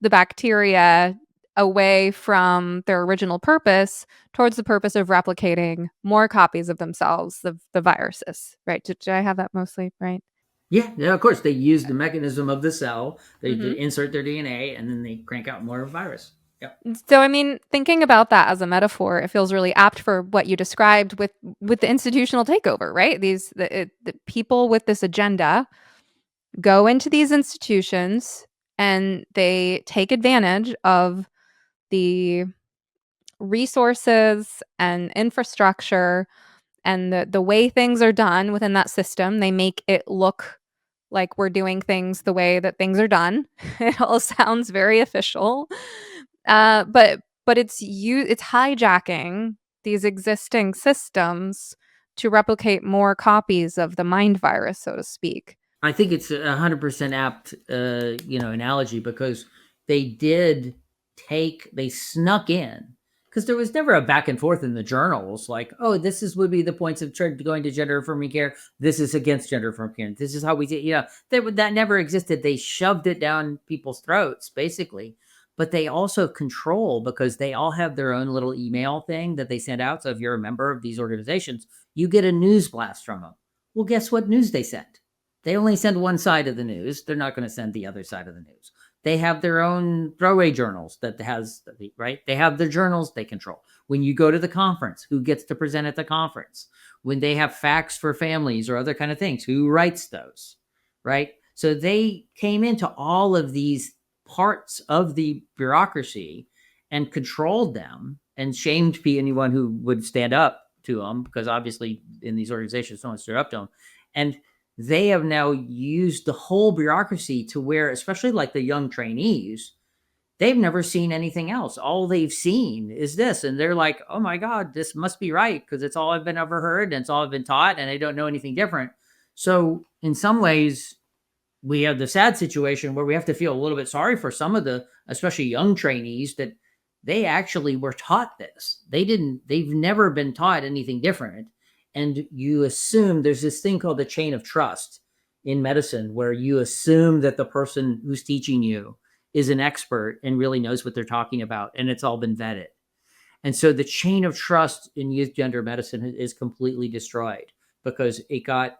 C: the bacteria away from their original purpose towards the purpose of replicating more copies of themselves, the viruses, right? Did I have that mostly right?
A: Yeah, yeah, of course. They use the mechanism of the cell. They
C: Mhm.
A: insert their DNA and then they crank out more virus. Yep.
C: So, I mean, thinking about that as a metaphor, it feels really apt for what you described with the institutional takeover, right? The people with this agenda go into these institutions and they take advantage of the resources and infrastructure and the way things are done within that system. They make it look like we're doing things the way that things are done. It all sounds very official. But it's hijacking these existing systems to replicate more copies of the mind virus, so to speak.
A: I think it's 100% apt, analogy because they snuck in because there was never a back and forth in the journals like, oh, would be the points of going to gender affirming care. This is against gender affirming care. This is how we do. That never existed. They shoved it down people's throats basically, but they also control because they all have their own little email thing that they send out. So if you're a member of these organizations, you get a news blast from them. Well, guess what news they send? They only send one side of the news. They're not going to send the other side of the news. They have their own throwaway journals right? They have their journals they control. When you go to the conference, who gets to present at the conference? When they have facts for families or other kind of things, who writes those, right? So they came into all of these parts of the bureaucracy and controlled them and shamed anyone who would stand up to them because obviously in these organizations, no one stood up to them. And they have now used the whole bureaucracy to where, especially like the young trainees, they've never seen anything else. All they've seen is this. And they're like, oh my God, this must be right because it's all I've been ever heard and it's all I've been taught and I don't know anything different. So in some ways, we have the sad situation where we have to feel a little bit sorry for some of the, especially young trainees, that they actually were taught this. They've never been taught anything different. And you assume there's this thing called the chain of trust in medicine where you assume that the person who's teaching you is an expert and really knows what they're talking about. And it's all been vetted. And so the chain of trust in youth gender medicine is completely destroyed because it got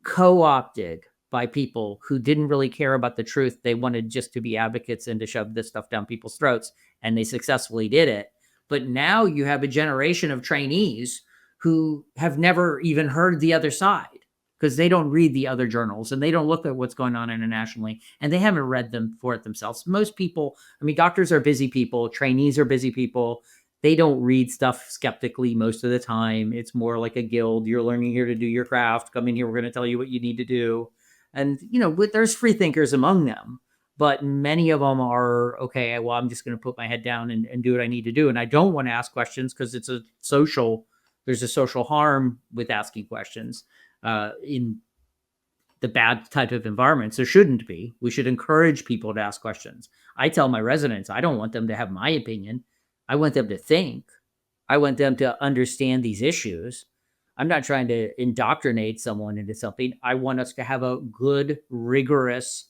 A: co-opted by people who didn't really care about the truth. They wanted just to be advocates and to shove this stuff down people's throats, and they successfully did it. But now you have a generation of trainees who have never even heard the other side because they don't read the other journals and they don't look at what's going on internationally and they haven't read them for it themselves. Most people, I mean, doctors are busy people, trainees are busy people. They don't read stuff skeptically most of the time. It's more like a guild. You're learning here to do your craft. Come in here. We're going to tell you what you need to do. And, there's free thinkers among them, but many of them are, okay, well, I'm just going to put my head down and do what I need to do. And I don't want to ask questions because there's a social harm with asking questions in the bad type of environments. There shouldn't be. We should encourage people to ask questions. I tell my residents, I don't want them to have my opinion. I want them to think. I want them to understand these issues. I'm not trying to indoctrinate someone into something. I want us to have a good, rigorous,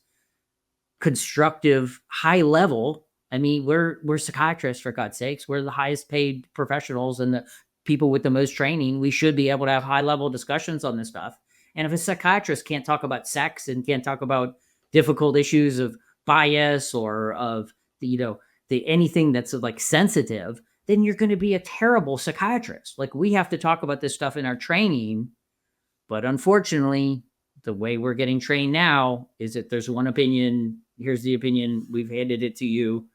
A: constructive, high level. I mean, we're psychiatrists, for God's sakes. We're the highest paid professionals and the people with the most training. We should be able to have high level discussions on this stuff. And if a psychiatrist can't talk about sex and can't talk about difficult issues of bias or of the anything that's like sensitive, then you're going to be a terrible psychiatrist. Like we have to talk about this stuff in our training, but unfortunately, the way we're getting trained now is that there's one opinion. Here's the opinion. We've handed it to you.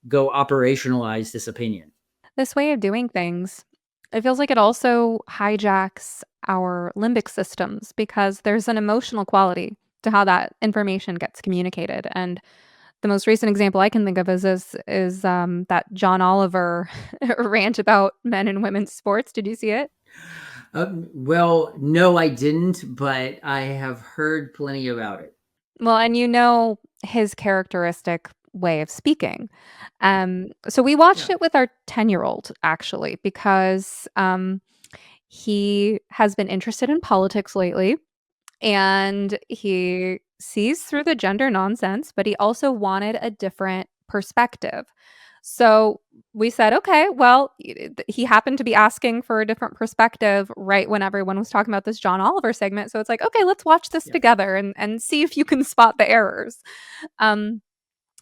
A: Go operationalize this opinion.
C: This way of doing things, it feels like it also hijacks our limbic systems because there's an emotional quality to how that information gets communicated. And the most recent example I can think of is that John Oliver rant about men and women's sports. Did you see it?
A: Well, no, I didn't, but I have heard plenty about it.
C: Well, and his characteristic way of speaking. So we watched
A: Yeah.
C: it with our 10-year-old actually because he has been interested in politics lately and he sees through the gender nonsense, but he also wanted a different perspective. So we said, okay, well, he happened to be asking for a different perspective right when everyone was talking about this John Oliver segment. So it's like, okay, let's watch this together and see if you can spot the errors. Um,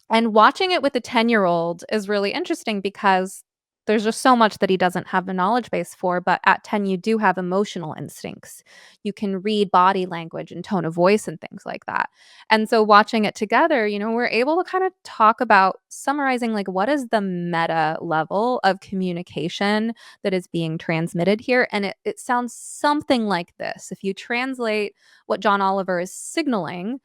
C: and watching it with a 10-year-old is really interesting because there's just so much that he doesn't have the knowledge base for. But at 10, you do have emotional instincts. You can read body language and tone of voice and things like that. And so watching it together, we're able to kind of talk about summarizing like what is the meta level of communication that is being transmitted here. And it sounds something like this. If you translate what John Oliver is signaling,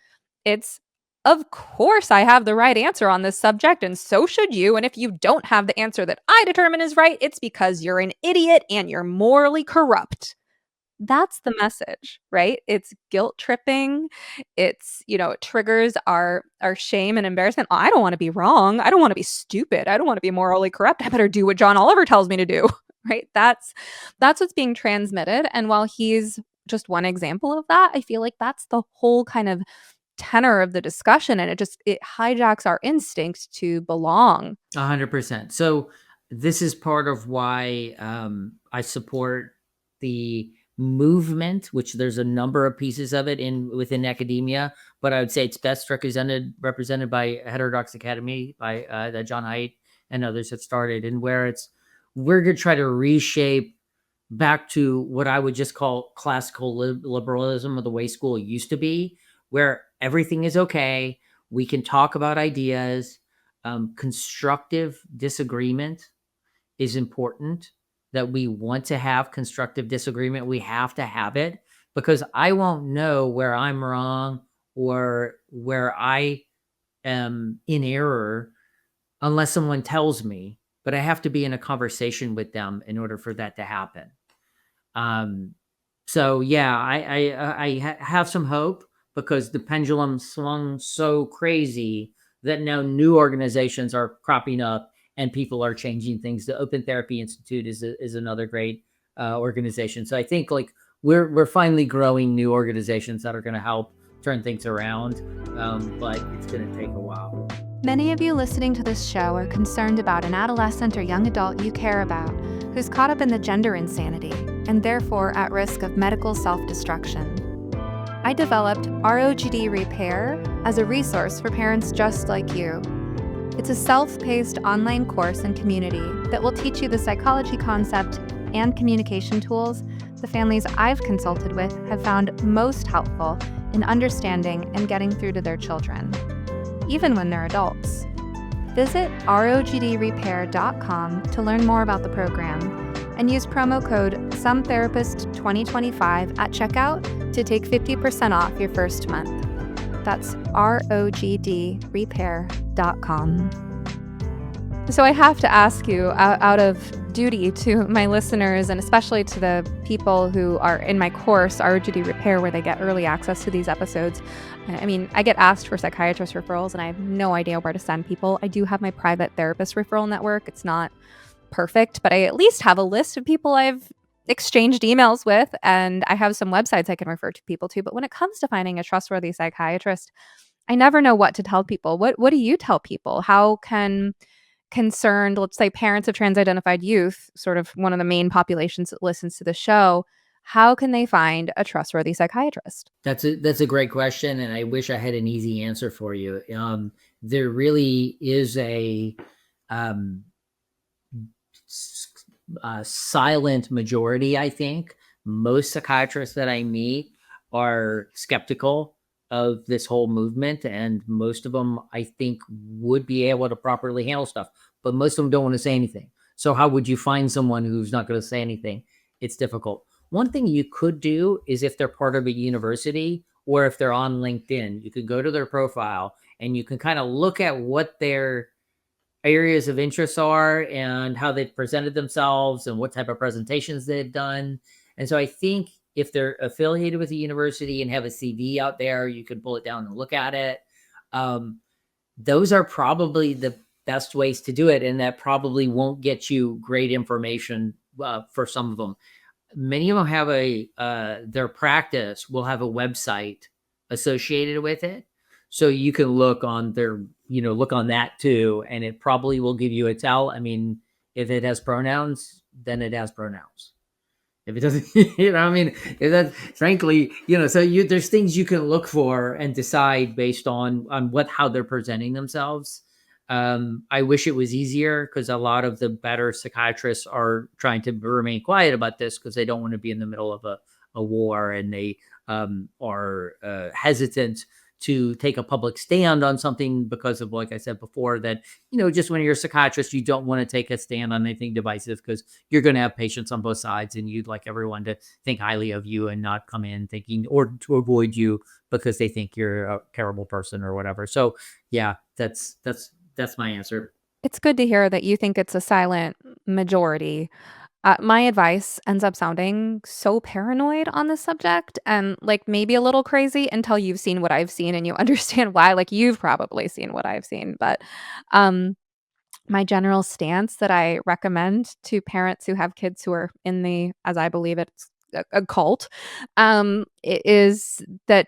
C: it's of course, I have the right answer on this subject, and so should you. And if you don't have the answer that I determine is right, it's because you're an idiot and you're morally corrupt. That's the message, right? It's guilt tripping. It triggers our shame and embarrassment. Oh, I don't want to be wrong. I don't want to be stupid. I don't want to be morally corrupt. I better do what John Oliver tells me to do, right? That's what's being transmitted. And while he's just one example of that, I feel like that's the whole kind of tenor of the discussion, and it hijacks our instinct to belong.
A: 100%. So this is part of why I support the movement, which there's a number of pieces of it within academia, but I would say it's best represented by Heterodox Academy by that John Haidt and others have started, and where we're going to try to reshape back to what I would just call classical liberalism, or the way school used to be, where everything is okay. We can talk about ideas. Constructive disagreement is important. That we want to have constructive disagreement. We have to have it, because I won't know where I'm wrong or where I am in error unless someone tells me. But I have to be in a conversation with them in order for that to happen. So yeah, I have some hope, because the pendulum swung so crazy that now new organizations are cropping up and people are changing things. The Open Therapy Institute is another great organization. So I think like we're finally growing new organizations that are going to help turn things around, but it's going to take a while.
C: Many of you listening to this show are concerned about an adolescent or young adult you care about who's caught up in the gender insanity and therefore at risk of medical self-destruction. I developed ROGD Repair as a resource for parents just like you. It's a self-paced online course and community that will teach you the psychology concept and communication tools the families I've consulted with have found most helpful in understanding and getting through to their children, even when they're adults. Visit rogdrepair.com to learn more about the program and use promo code SOMETherapist2025 at checkout to take 50% off your first month. That's rogdrepair.com. So I have to ask you, out of duty to my listeners and especially to the people who are in my course, ROGD Repair, where they get early access to these episodes. I mean, I get asked for psychiatrist referrals and I have no idea where to send people. I do have my private therapist referral network. It's not perfect, but I at least have a list of people I've exchanged emails with, and I have some websites I can refer to people to. But when it comes to finding a trustworthy psychiatrist, I never know what to tell people. What do you tell people? How can concerned, let's say parents of trans-identified youth, sort of one of the main populations that listens to the show, how can they find a trustworthy psychiatrist?
A: That's a great question, and I wish I had an easy answer for you. There really is a silent majority. I think most psychiatrists that I meet are skeptical of this whole movement, and most of them I think would be able to properly handle stuff, but most of them don't want to say anything. So how would you find someone who's not going to say anything? It's difficult. One thing you could do is, if they're part of a university or if they're on LinkedIn, you could go to their profile and you can kind of look at what their areas of interest are and how they've presented themselves and what type of presentations they've done. And so I think if they're affiliated with a university and have a CV out there, you can pull it down and look at it. Those are probably the best ways to do it. And that probably won't get you great information for some of them. Many of them have their practice will have a website associated with it. So you can look on their, look on that too, and it probably will give you a tell. I mean, if it has pronouns, then it has pronouns. If it doesn't, if that, frankly, so there's things you can look for and decide based on how they're presenting themselves. I wish it was easier, because a lot of the better psychiatrists are trying to remain quiet about this because they don't want to be in the middle of a war, and they are hesitant to take a public stand on something because of, like I said before, that just when you're a psychiatrist, you don't want to take a stand on anything divisive, because you're going to have patients on both sides, and you'd like everyone to think highly of you and not come in thinking, or to avoid you because they think you're a terrible person or whatever. So yeah, that's my answer.
C: It's good to hear that you think it's a silent majority. My advice ends up sounding so paranoid on this subject and like maybe a little crazy until you've seen what I've seen and you understand why. Like you've probably seen what I've seen, but um, my general stance that I recommend to parents who have kids who are in the, as I believe it's a cult, is that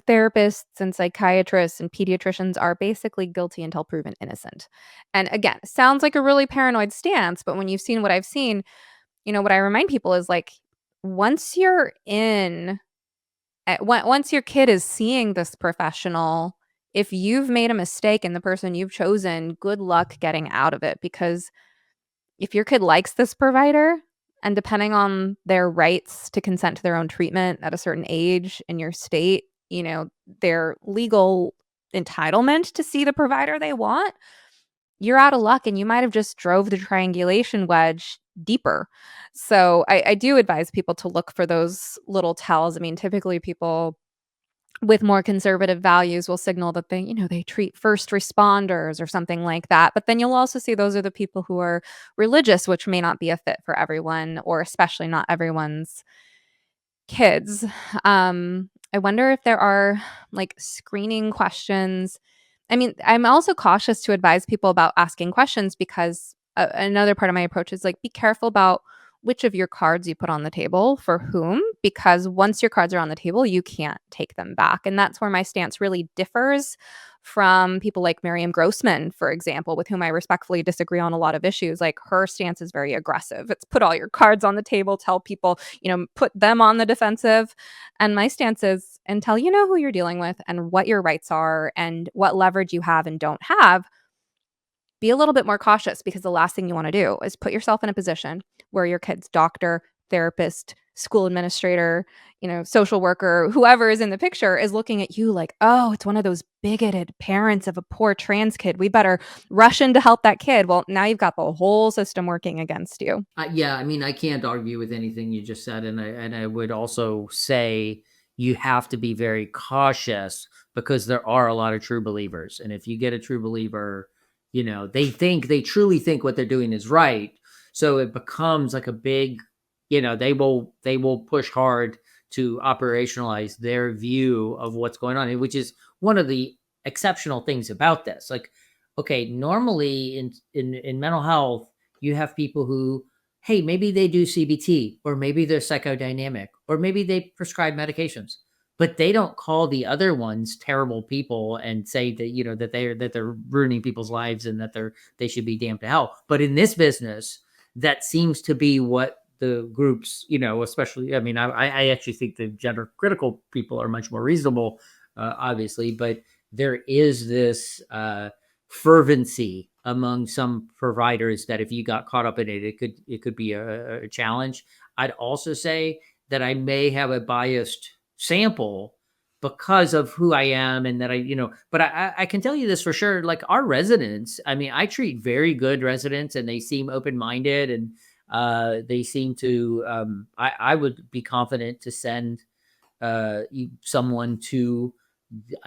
C: therapists and psychiatrists and pediatricians are basically guilty until proven innocent. And again, sounds like a really paranoid stance, but when you've seen what I've seen, what I remind people is like once you're in once your kid is seeing this professional, if you've made a mistake in the person you've chosen, good luck getting out of it, because if your kid likes this provider and depending on their rights to consent to their own treatment at a certain age in your state, their legal entitlement to see the provider they want, you're out of luck and you might have just drove the triangulation wedge deeper. So I do advise people to look for those little tells. I mean, typically people with more conservative values will signal that they treat first responders or something like that. But then you'll also see those are the people who are religious, which may not be a fit for everyone, or especially not everyone's kids. I wonder if there are like screening questions. I mean, I'm also cautious to advise people about asking questions because another part of my approach is like be careful about which of your cards you put on the table for whom, because once your cards are on the table, you can't take them back. And that's where my stance really differs from people like Miriam Grossman, for example, with whom I respectfully disagree on a lot of issues. Like her stance is very aggressive. It's put all your cards on the table, tell people, put them on the defensive. And my stance is until you know who you're dealing with and what your rights are and what leverage you have and don't have, be a little bit more cautious, because the last thing you want to do is put yourself in a position where your kid's doctor, therapist, school administrator, social worker, whoever is in the picture is looking at you like, oh, it's one of those bigoted parents of a poor trans kid. We better rush in to help that kid. Well, now you've got the whole system working against you.
A: Yeah, I mean, I can't argue with anything you just said, and I would also say you have to be very cautious, because there are a lot of true believers, and if you get a true believer, they truly think what they're doing is right, so it becomes like a big, they will push hard to operationalize their view of what's going on, which is one of the exceptional things about this. Like, okay, normally in mental health, you have people who, hey, maybe they do CBT, or maybe they're psychodynamic, or maybe they prescribe medications, but they don't call the other ones terrible people and say that, that they're ruining people's lives and that they should be damned to hell. But in this business, that seems to be what the groups, especially, I mean, I actually think the gender critical people are much more reasonable, obviously, but there is this fervency among some providers that if you got caught up in it, it could be a challenge. I'd also say that I may have a biased sample because of who I am, and that but I can tell you this for sure. Like our residents, I mean, I treat very good residents, and they seem open-minded, and they seem to. I would be confident to send someone to,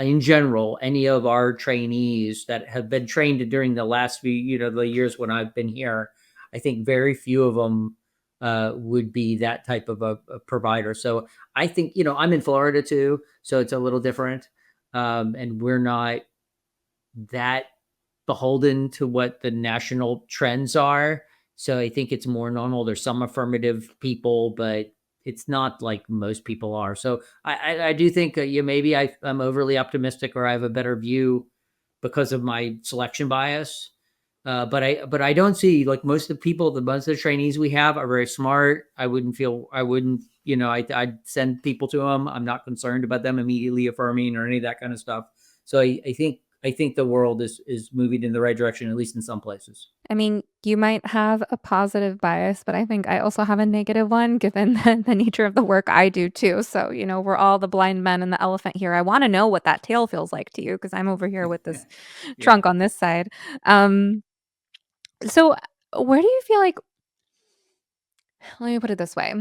A: in general, any of our trainees that have been trained during the last few, the years when I've been here. I think very few of them would be that type of a provider. So I think, I'm in Florida too, so it's a little different. And we're not that beholden to what the national trends are. So I think it's more normal. There's some affirmative people, but it's not like most people are. So I do think maybe I'm overly optimistic, or I have a better view because of my selection bias. But I don't see, like, most of the people, the most of the trainees we have are very smart. I wouldn't, I'd send people to them. I'm not concerned about them immediately affirming or any of that kind of stuff. So I think the world is moving in the right direction, at least in some places.
C: I mean, you might have a positive bias, but I think I also have a negative one given the nature of the work I do too. So, we're all the blind men and the elephant here. I want to know what that tail feels like to you because I'm over here with this
A: Yeah.
C: trunk on this side. Um, so where do you feel like, let me put it this way.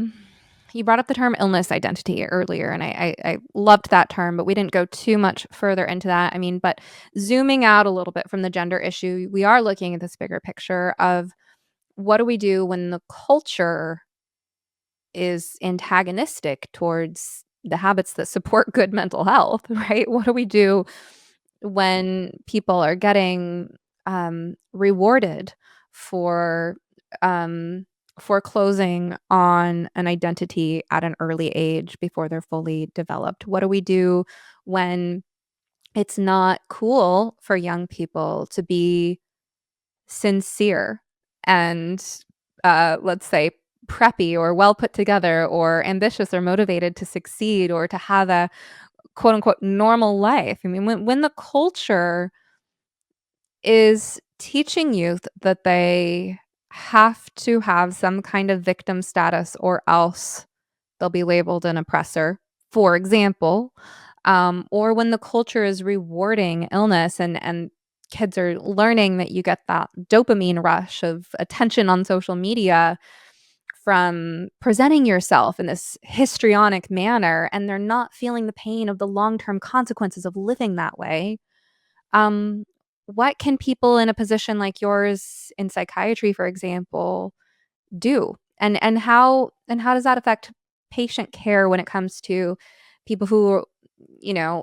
C: You brought up the term illness identity earlier, and I loved that term, but we didn't go too much further into that. I mean, but zooming out a little bit from the gender issue, we are looking at this bigger picture of what do we do when the culture is antagonistic towards the habits that support good mental health, right? What do we do when people are getting rewarded for um, foreclosing on an identity at an early age before they're fully developed? What do we do when it's not cool for young people to be sincere and, let's say, preppy or well put together or ambitious or motivated to succeed or to have a quote unquote normal life? I mean, when the culture is teaching youth that they have to have some kind of victim status or else they'll be labeled an oppressor, for example, or when the culture is rewarding illness and kids are learning that you get that dopamine rush of attention on social media from presenting yourself in this histrionic manner, and they're not feeling the pain of the long-term consequences of living that way. um, what can people in a position like yours in psychiatry, for example, do? And how does that affect patient care when it comes to people who,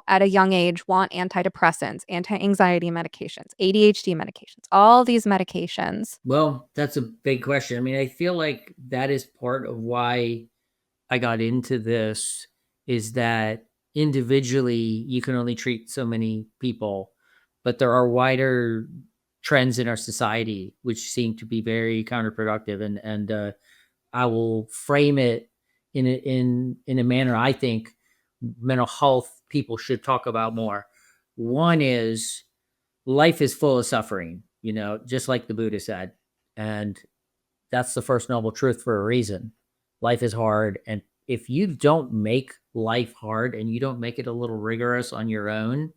C: at a young age want antidepressants, anti-anxiety medications, ADHD medications, all these medications?
A: Well, that's a big question. I mean, I feel like that is part of why I got into this, is that individually you can only treat so many people, but there are wider trends in our society which seem to be very counterproductive. And I will frame it in a manner I think mental health people should talk about more. One is, life is full of suffering, just like the Buddha said. And that's the first noble truth for a reason. Life is hard. And if you don't make life hard and you don't make it a little rigorous on your own,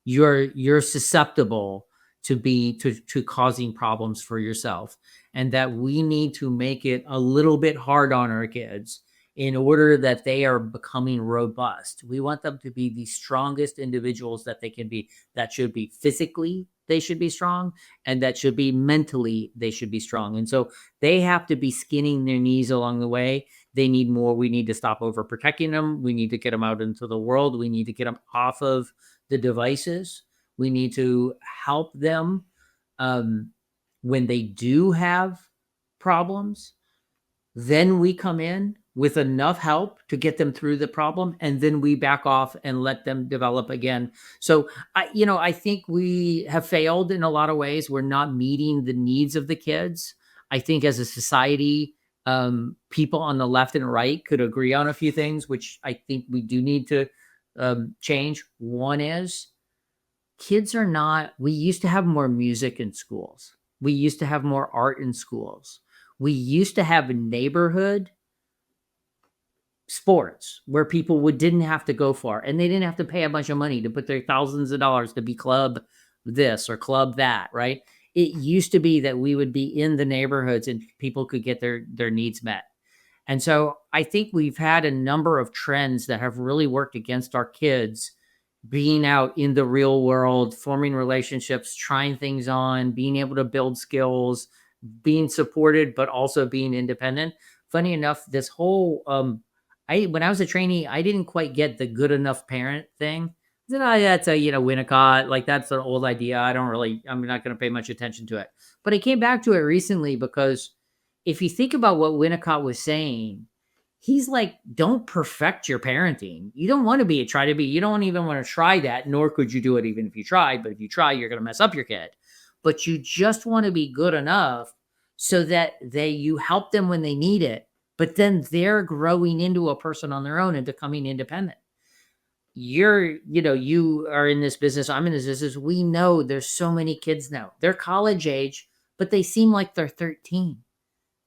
A: you're susceptible to causing problems for yourself. And that we need to make it a little bit hard on our kids in order that they are becoming robust. We want them to be the strongest individuals that they can be. That should be physically, they should be strong, and that should be mentally, they should be strong. And so they have to be skinning their knees along the way. They need more. We need to stop overprotecting them. We need to get them out into the world. We need to get them off of the devices. We need to help them when they do have problems. Then we come in with enough help to get them through the problem, and then we back off and let them develop again. So I think we have failed in a lot of ways. We're not meeting the needs of the kids. I think as a society, people on the left and right could agree on a few things, which I think we do need to change. One is, kids are not, we used to have more music in schools. We used to have more art in schools. We used to have neighborhood sports where people didn't have to go far, and they didn't have to pay a bunch of money to put their thousands of dollars to be club this or club that, right? It used to be that we would be in the neighborhoods and people could get their needs met. And so I think we've had a number of trends that have really worked against our kids being out in the real world, forming relationships, trying things on, being able to build skills, being supported, but also being independent. Funny enough, this whole when I was a trainee, I didn't quite get the good enough parent thing. I said, oh, that's a Winnicott, like that's an old idea. I'm not going to pay much attention to it. But I came back to it recently because if you think about what Winnicott was saying, he's like, don't perfect your parenting. You don't want to you don't even want to try that, nor could you do it even if you tried. But if you try, you're going to mess up your kid. But you just want to be good enough so that you help them when they need it. But then they're growing into a person on their own and becoming independent. You are in this business. I'm in this business. We know there's so many kids now. They're college age, but they seem like they're 13.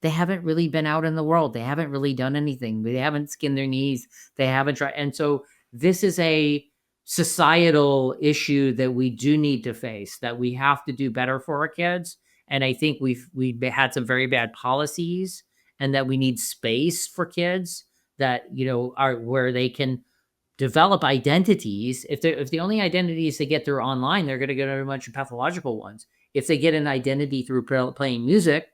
A: They haven't really been out in the world. They haven't really done anything. They haven't skinned their knees. They haven't tried. And so this is a societal issue that we do need to face, that we have to do better for our kids. And I think we've had some very bad policies, and that we need space for kids that, are where they can develop identities. If the only identities they get through online, they're going to get a bunch of pathological ones. If they get an identity through playing music,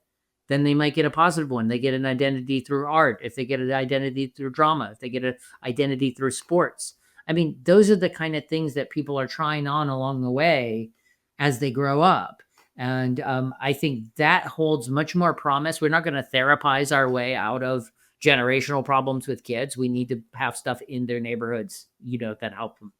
A: then they might get a positive one. They get an identity through art. If they get an identity through drama, if they get an identity through sports. I mean, those are the kind of things that people are trying on along the way as they grow up. And I think that holds much more promise. We're not going to therapize our way out of generational problems with kids. We need to have stuff in their neighborhoods, that help them.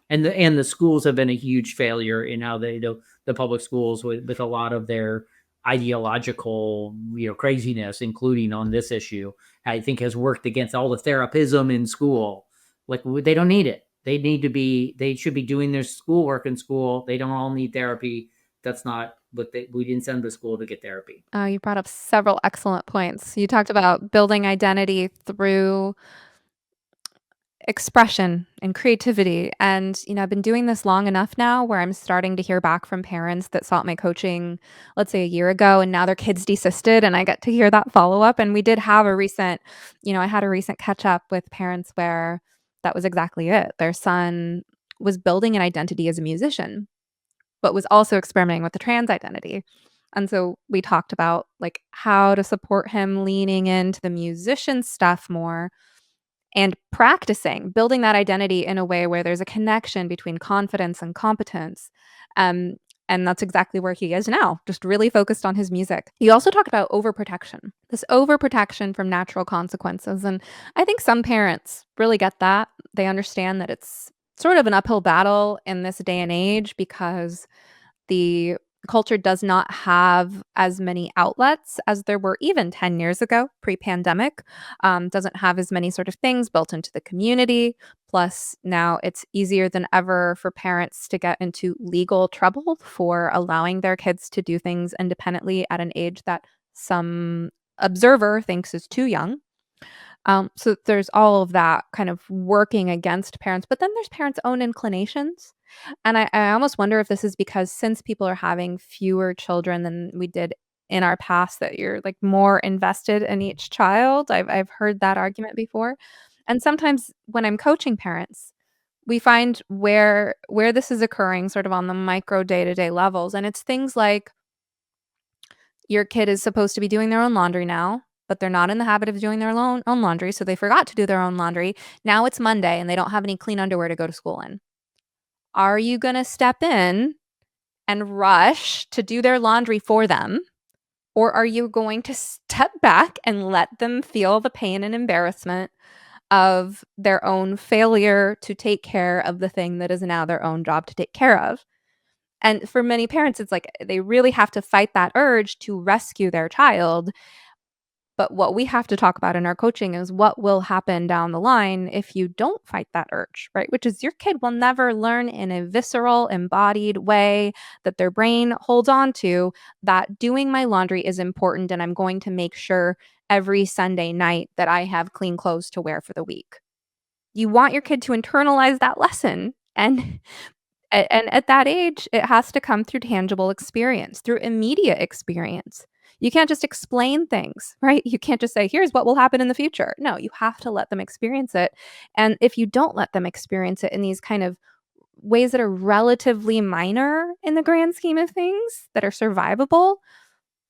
A: And the schools have been a huge failure in how they do the public schools with a lot of their ideological, craziness, including on this issue. I think has worked against all the therapism in school. Like, they don't need it. They should be doing their schoolwork in school. They don't all need therapy. That's not what we didn't send them to school to get therapy.
C: Oh, you brought up several excellent points. You talked about building identity through expression and creativity. And, I've been doing this long enough now where I'm starting to hear back from parents that sought my coaching, let's say a year ago, and now their kids desisted, and I get to hear that follow up. And we did have I had a recent catch up with parents where that was exactly it. Their son was building an identity as a musician, but was also experimenting with the trans identity. And so we talked about like how to support him leaning into the musician stuff more and practicing building that identity in a way where there's a connection between confidence and competence. Um, and that's exactly where he is now, just really focused on his music. You also talked about overprotection, this overprotection from natural consequences. And I think some parents really get that. They understand that it's sort of an uphill battle in this day and age because the culture does not have as many outlets as there were even 10 years ago, pre-pandemic. Doesn't have as many sort of things built into the community. Plus, now it's easier than ever for parents to get into legal trouble for allowing their kids to do things independently at an age that some observer thinks is too young. So there's all of that kind of working against parents, but then there's parents' own inclinations. And I almost wonder if this is because since people are having fewer children than we did in our past, that you're like more invested in each child. I've heard that argument before. And sometimes when I'm coaching parents, we find where this is occurring sort of on the micro day-to-day levels. And it's things like your kid is supposed to be doing their own laundry now, but they're not in the habit of doing their own laundry, so they forgot to do their own laundry. Now it's Monday and they don't have any clean underwear to go to school in. Are you going to step in and rush to do their laundry for them? Or are you going to step back and let them feel the pain and embarrassment of their own failure to take care of the thing that is now their own job to take care of? And for many parents, it's like they really have to fight that urge to rescue their child. But what we have to talk about in our coaching is what will happen down the line if you don't fight that urge, right? Which is your kid will never learn in a visceral, embodied way that their brain holds on to that doing my laundry is important and I'm going to make sure every Sunday night that I have clean clothes to wear for the week. You want your kid to internalize that lesson. And at that age, it has to come through tangible experience, through immediate experience. You can't just explain things, right? You can't just say, here's what will happen in the future. No, you have to let them experience it. And if you don't let them experience it in these kind of ways that are relatively minor in the grand scheme of things, that are survivable,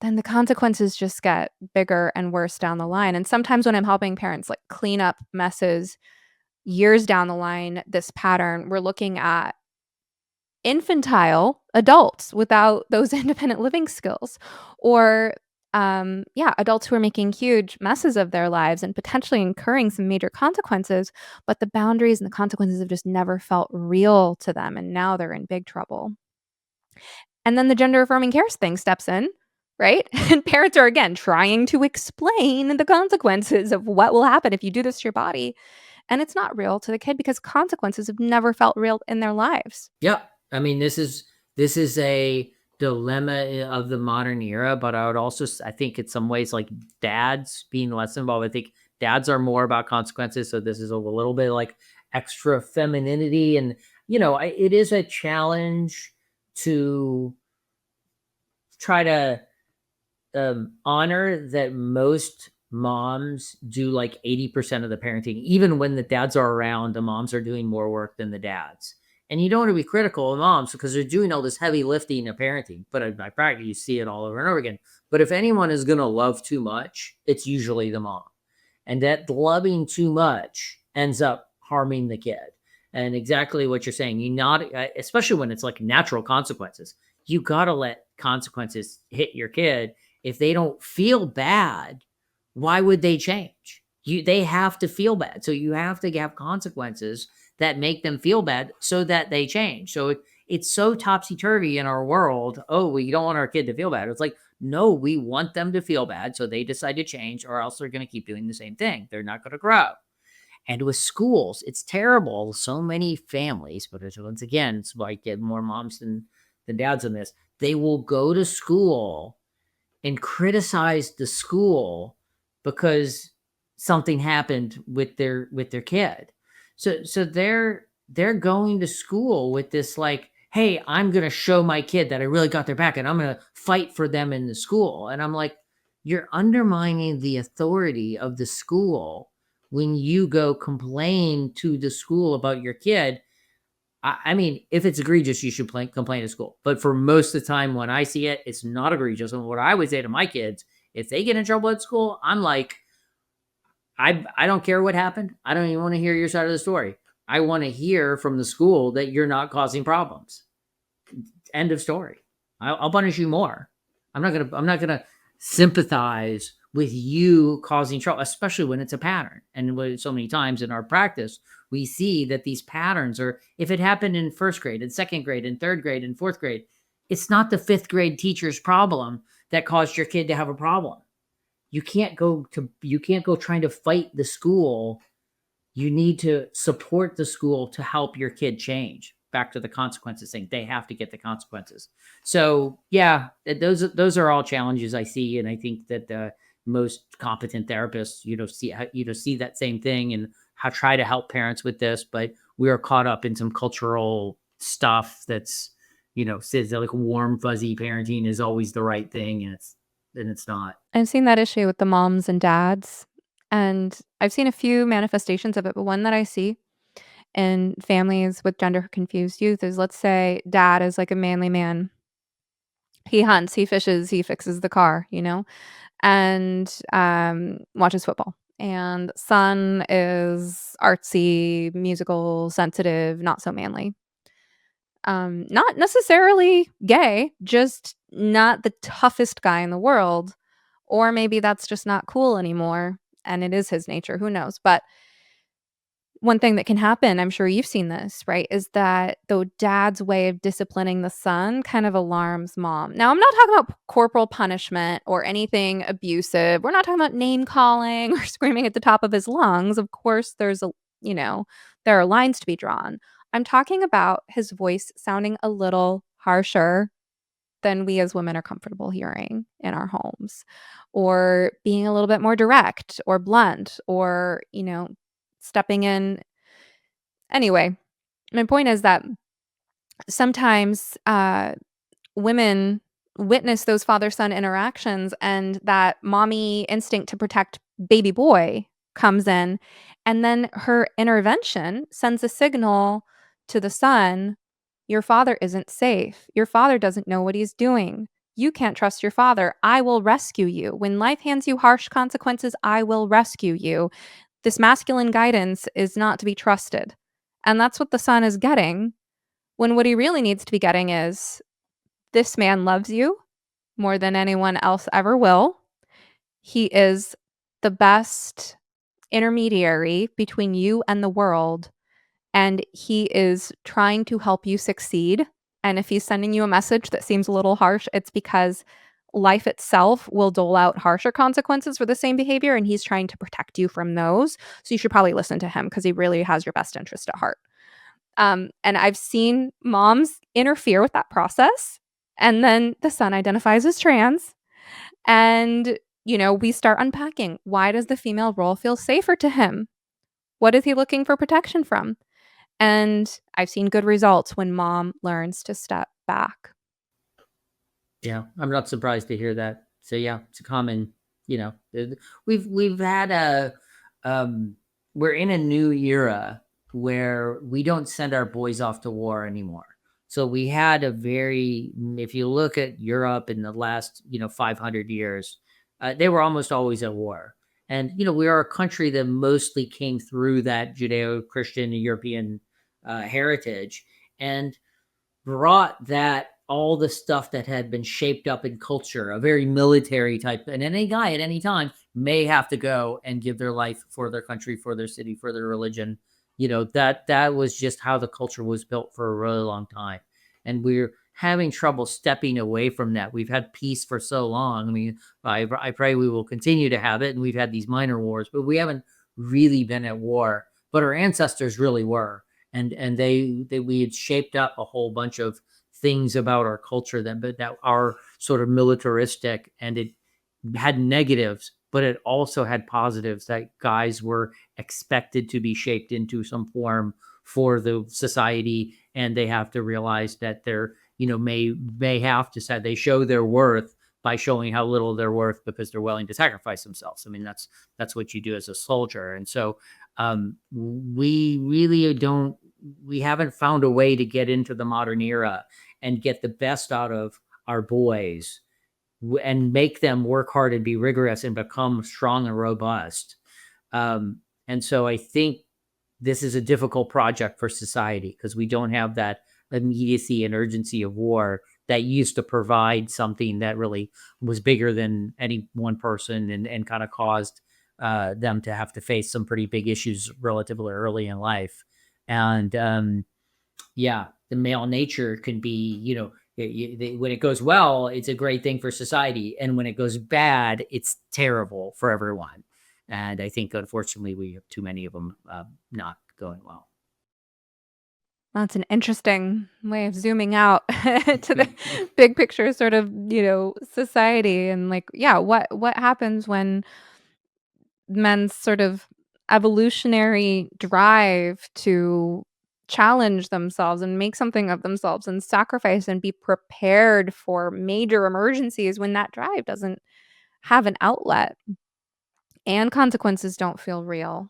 C: then the consequences just get bigger and worse down the line. And sometimes when I'm helping parents like clean up messes years down the line, this pattern, we're looking at infantile adults without those independent living skills, or Yeah, adults who are making huge messes of their lives and potentially incurring some major consequences, but the boundaries and the consequences have just never felt real to them, and now they're in big trouble. And then the gender affirming cares thing steps in, right? And parents are again trying to explain the consequences of what will happen if you do this to your body. And it's not real to the kid because consequences have never felt real in their lives.
A: Yeah. I mean, this is a dilemma of the modern era, but I would also I think in some ways like dads being less involved. I think dads are more about consequences, so this is a little bit like extra femininity, and it is a challenge to try to honor that most moms do like 80% of the parenting. Even when the dads are around, the moms are doing more work than the dads. And you don't want to be critical of moms because they're doing all this heavy lifting of parenting. But by practice, you see it all over and over again. But if anyone is going to love too much, it's usually the mom. And that loving too much ends up harming the kid. And exactly what you're saying, especially when it's like natural consequences, you got to let consequences hit your kid. If they don't feel bad, why would they change? They have to feel bad. So you have to have consequences that make them feel bad so that they change. So it's so topsy-turvy in our world. Oh, we don't want our kid to feel bad. It's like, no, we want them to feel bad. So they decide to change, or else they're going to keep doing the same thing. They're not going to grow. And with schools, it's terrible. So many families, but once again, it's like get more moms than dads in this. They will go to school and criticize the school because something happened with their kid. So they're going to school with this like, hey, I'm going to show my kid that I really got their back and I'm going to fight for them in the school. And I'm like, you're undermining the authority of the school when you go complain to the school about your kid. I mean, if it's egregious, you should complain to school. But for most of the time when I see it, it's not egregious. And what I would say to my kids, if they get in trouble at school, I'm like, I don't care what happened. I don't even want to hear your side of the story. I want to hear from the school that you're not causing problems. End of story. I'll punish you more. I'm not gonna sympathize with you causing trouble, especially when it's a pattern. And so many times in our practice, we see that these patterns are, if it happened in first grade, in second grade, in third grade, in fourth grade, it's not the fifth grade teacher's problem that caused your kid to have a problem. You can't go trying to fight the school. You need to support the school to help your kid change. Back to the consequences thing. They have to get the consequences. So yeah, those are all challenges I see. And I think that most competent therapists, see that same thing and try to help parents with this, but we are caught up in some cultural stuff that's, says that like warm, fuzzy parenting is always the right thing. And it's not.
C: I've seen that issue with the moms and dads, and I've seen a few manifestations of it, but one that I see in families with gender confused youth is, let's say dad is like a manly man. He hunts, he fishes, he fixes the car, and watches football. And son is artsy, musical, sensitive, not so manly. Not necessarily gay, just not the toughest guy in the world. Or maybe that's just not cool anymore and it is his nature, who knows? But one thing that can happen, I'm sure you've seen this, right, is that the dad's way of disciplining the son kind of alarms mom. Now, I'm not talking about corporal punishment or anything abusive. We're not talking about name calling or screaming at the top of his lungs. Of course, you know, there are lines to be drawn. I'm talking about his voice sounding a little harsher than we as women are comfortable hearing in our homes, or being a little bit more direct or blunt, or, stepping in. Anyway, my point is that sometimes women witness those father-son interactions, and that mommy instinct to protect baby boy comes in, and then her intervention sends a signal to the son. Your father isn't safe. Your father doesn't know what he's doing. You can't trust your father. I will rescue you. When life hands you harsh consequences, I will rescue you. This masculine guidance is not to be trusted. And that's what the son is getting, when what he really needs to be getting is, this man loves you more than anyone else ever will. He is the best intermediary between you and the world, and he is trying to help you succeed. And if he's sending you a message that seems a little harsh, it's because life itself will dole out harsher consequences for the same behavior, and he's trying to protect you from those. So you should probably listen to him because he really has your best interest at heart. And I've seen moms interfere with that process, and then the son identifies as trans, and we start unpacking. Why does the female role feel safer to him? What is he looking for protection from? And I've seen good results when mom learns to step back.
A: Yeah, I'm not surprised to hear that. So yeah, it's a common, we've had we're in a new era where we don't send our boys off to war anymore. So we had if you look at Europe in the last, 500 years, they were almost always at war. And, we are a country that mostly came through that Judeo-Christian European heritage and brought that all the stuff that had been shaped up in culture, a very military type, and any guy at any time may have to go and give their life for their country, for their city, for their religion. That was just how the culture was built for a really long time. And we're having trouble stepping away from that. We've had peace for so long. I mean, I pray we will continue to have it. And we've had these minor wars, but we haven't really been at war. But our ancestors really were. And we had shaped up a whole bunch of things about our culture that are sort of militaristic, and it had negatives, but it also had positives, that guys were expected to be shaped into some form for the society, and they have to realize that they're, may have to say they show their worth by showing how little they're worth because they're willing to sacrifice themselves. I mean, that's what you do as a soldier. And so we haven't found a way to get into the modern era and get the best out of our boys and make them work hard and be rigorous and become strong and robust. And so I think this is a difficult project for society because we don't have that immediacy and urgency of war that used to provide something that really was bigger than any one person and kind of caused them to have to face some pretty big issues relatively early in life. And yeah, the male nature can be, when it goes well, it's a great thing for society. And when it goes bad, it's terrible for everyone. And I think, unfortunately, we have too many of them not going well.
C: That's an interesting way of zooming out to the big picture sort of, society and like, yeah, what happens when men's sort of evolutionary drive to challenge themselves and make something of themselves and sacrifice and be prepared for major emergencies when that drive doesn't have an outlet and consequences don't feel real.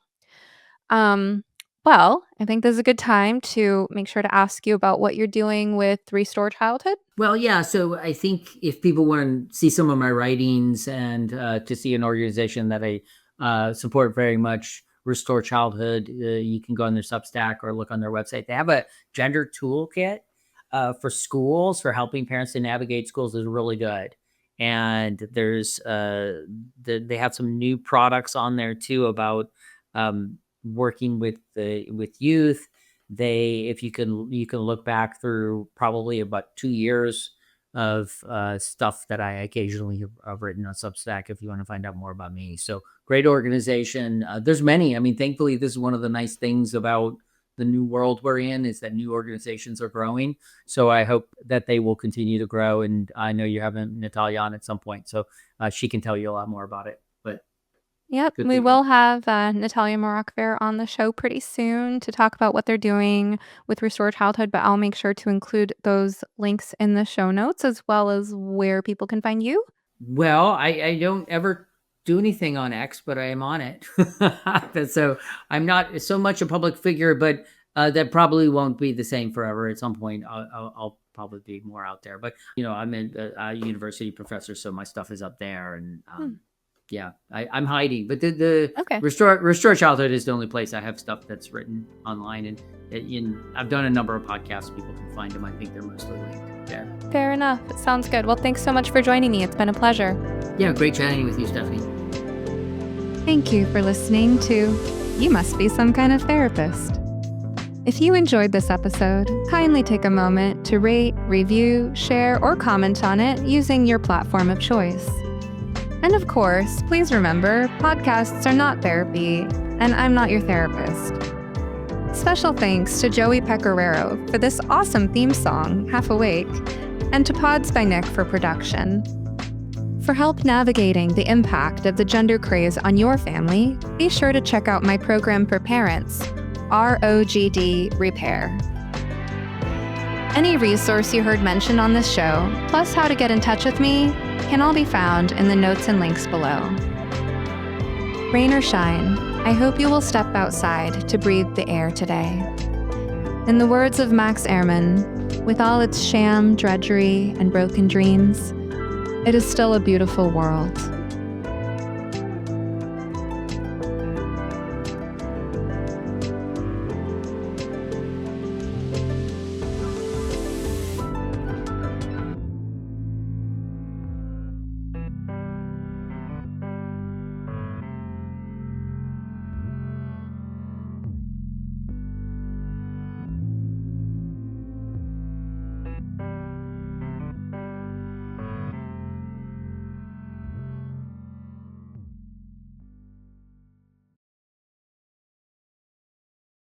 C: Um, well, I think this is a good time to make sure to ask you about what you're doing with Restore Childhood.
A: Well, yeah. So I think if people want to see some of my writings and to see an organization that I support very much, Restore Childhood, you can go on their Substack or look on their website. They have a gender toolkit for schools for helping parents to navigate schools is really good. And there's they have some new products on there too about working with youth. If you can look back through probably about 2 years of stuff that I occasionally have written on Substack if you want to find out more about me. So great organization. There's many. I mean, thankfully, this is one of the nice things about the new world we're in is that new organizations are growing. So I hope that they will continue to grow. And I know you're having Natalia on at some point, so she can tell you a lot more about it. But
C: Yep,
A: good
C: we
A: thing.
C: will have Natalia Morakver on the show pretty soon to talk about what they're doing with Restore Childhood, but I'll make sure to include those links in the show notes as well as where people can find you.
A: Well, I don't ever do anything on X, but I am on it. So I'm not so much a public figure, but that probably won't be the same forever. At some point, I'll probably be more out there. But I'm a university professor, so my stuff is up there, and yeah, I'm hiding. But the
C: Okay.
A: Restore Childhood is the only place I have stuff that's written online, and I've done a number of podcasts. People can find them. I think they're mostly linked there.
C: Fair enough. It sounds good. Well, thanks so much for joining me. It's been a pleasure.
A: Yeah, great chatting with you, Stephanie.
C: Thank you for listening to You Must Be Some Kind of Therapist. If you enjoyed this episode, kindly take a moment to rate, review, share, or comment on it using your platform of choice. And of course, please remember, podcasts are not therapy, and I'm not your therapist. Special thanks to Joey Pecoraro for this awesome theme song, Half Awake, and to Pods by Nick for production. For help navigating the impact of the gender craze on your family, be sure to check out my program for parents, ROGD Repair. Any resource you heard mentioned on this show, plus how to get in touch with me, can all be found in the notes and links below. Rain or shine, I hope you will step outside to breathe the air today. In the words of Max Ehrmann, with all its sham, drudgery, and broken dreams, it is still a beautiful world.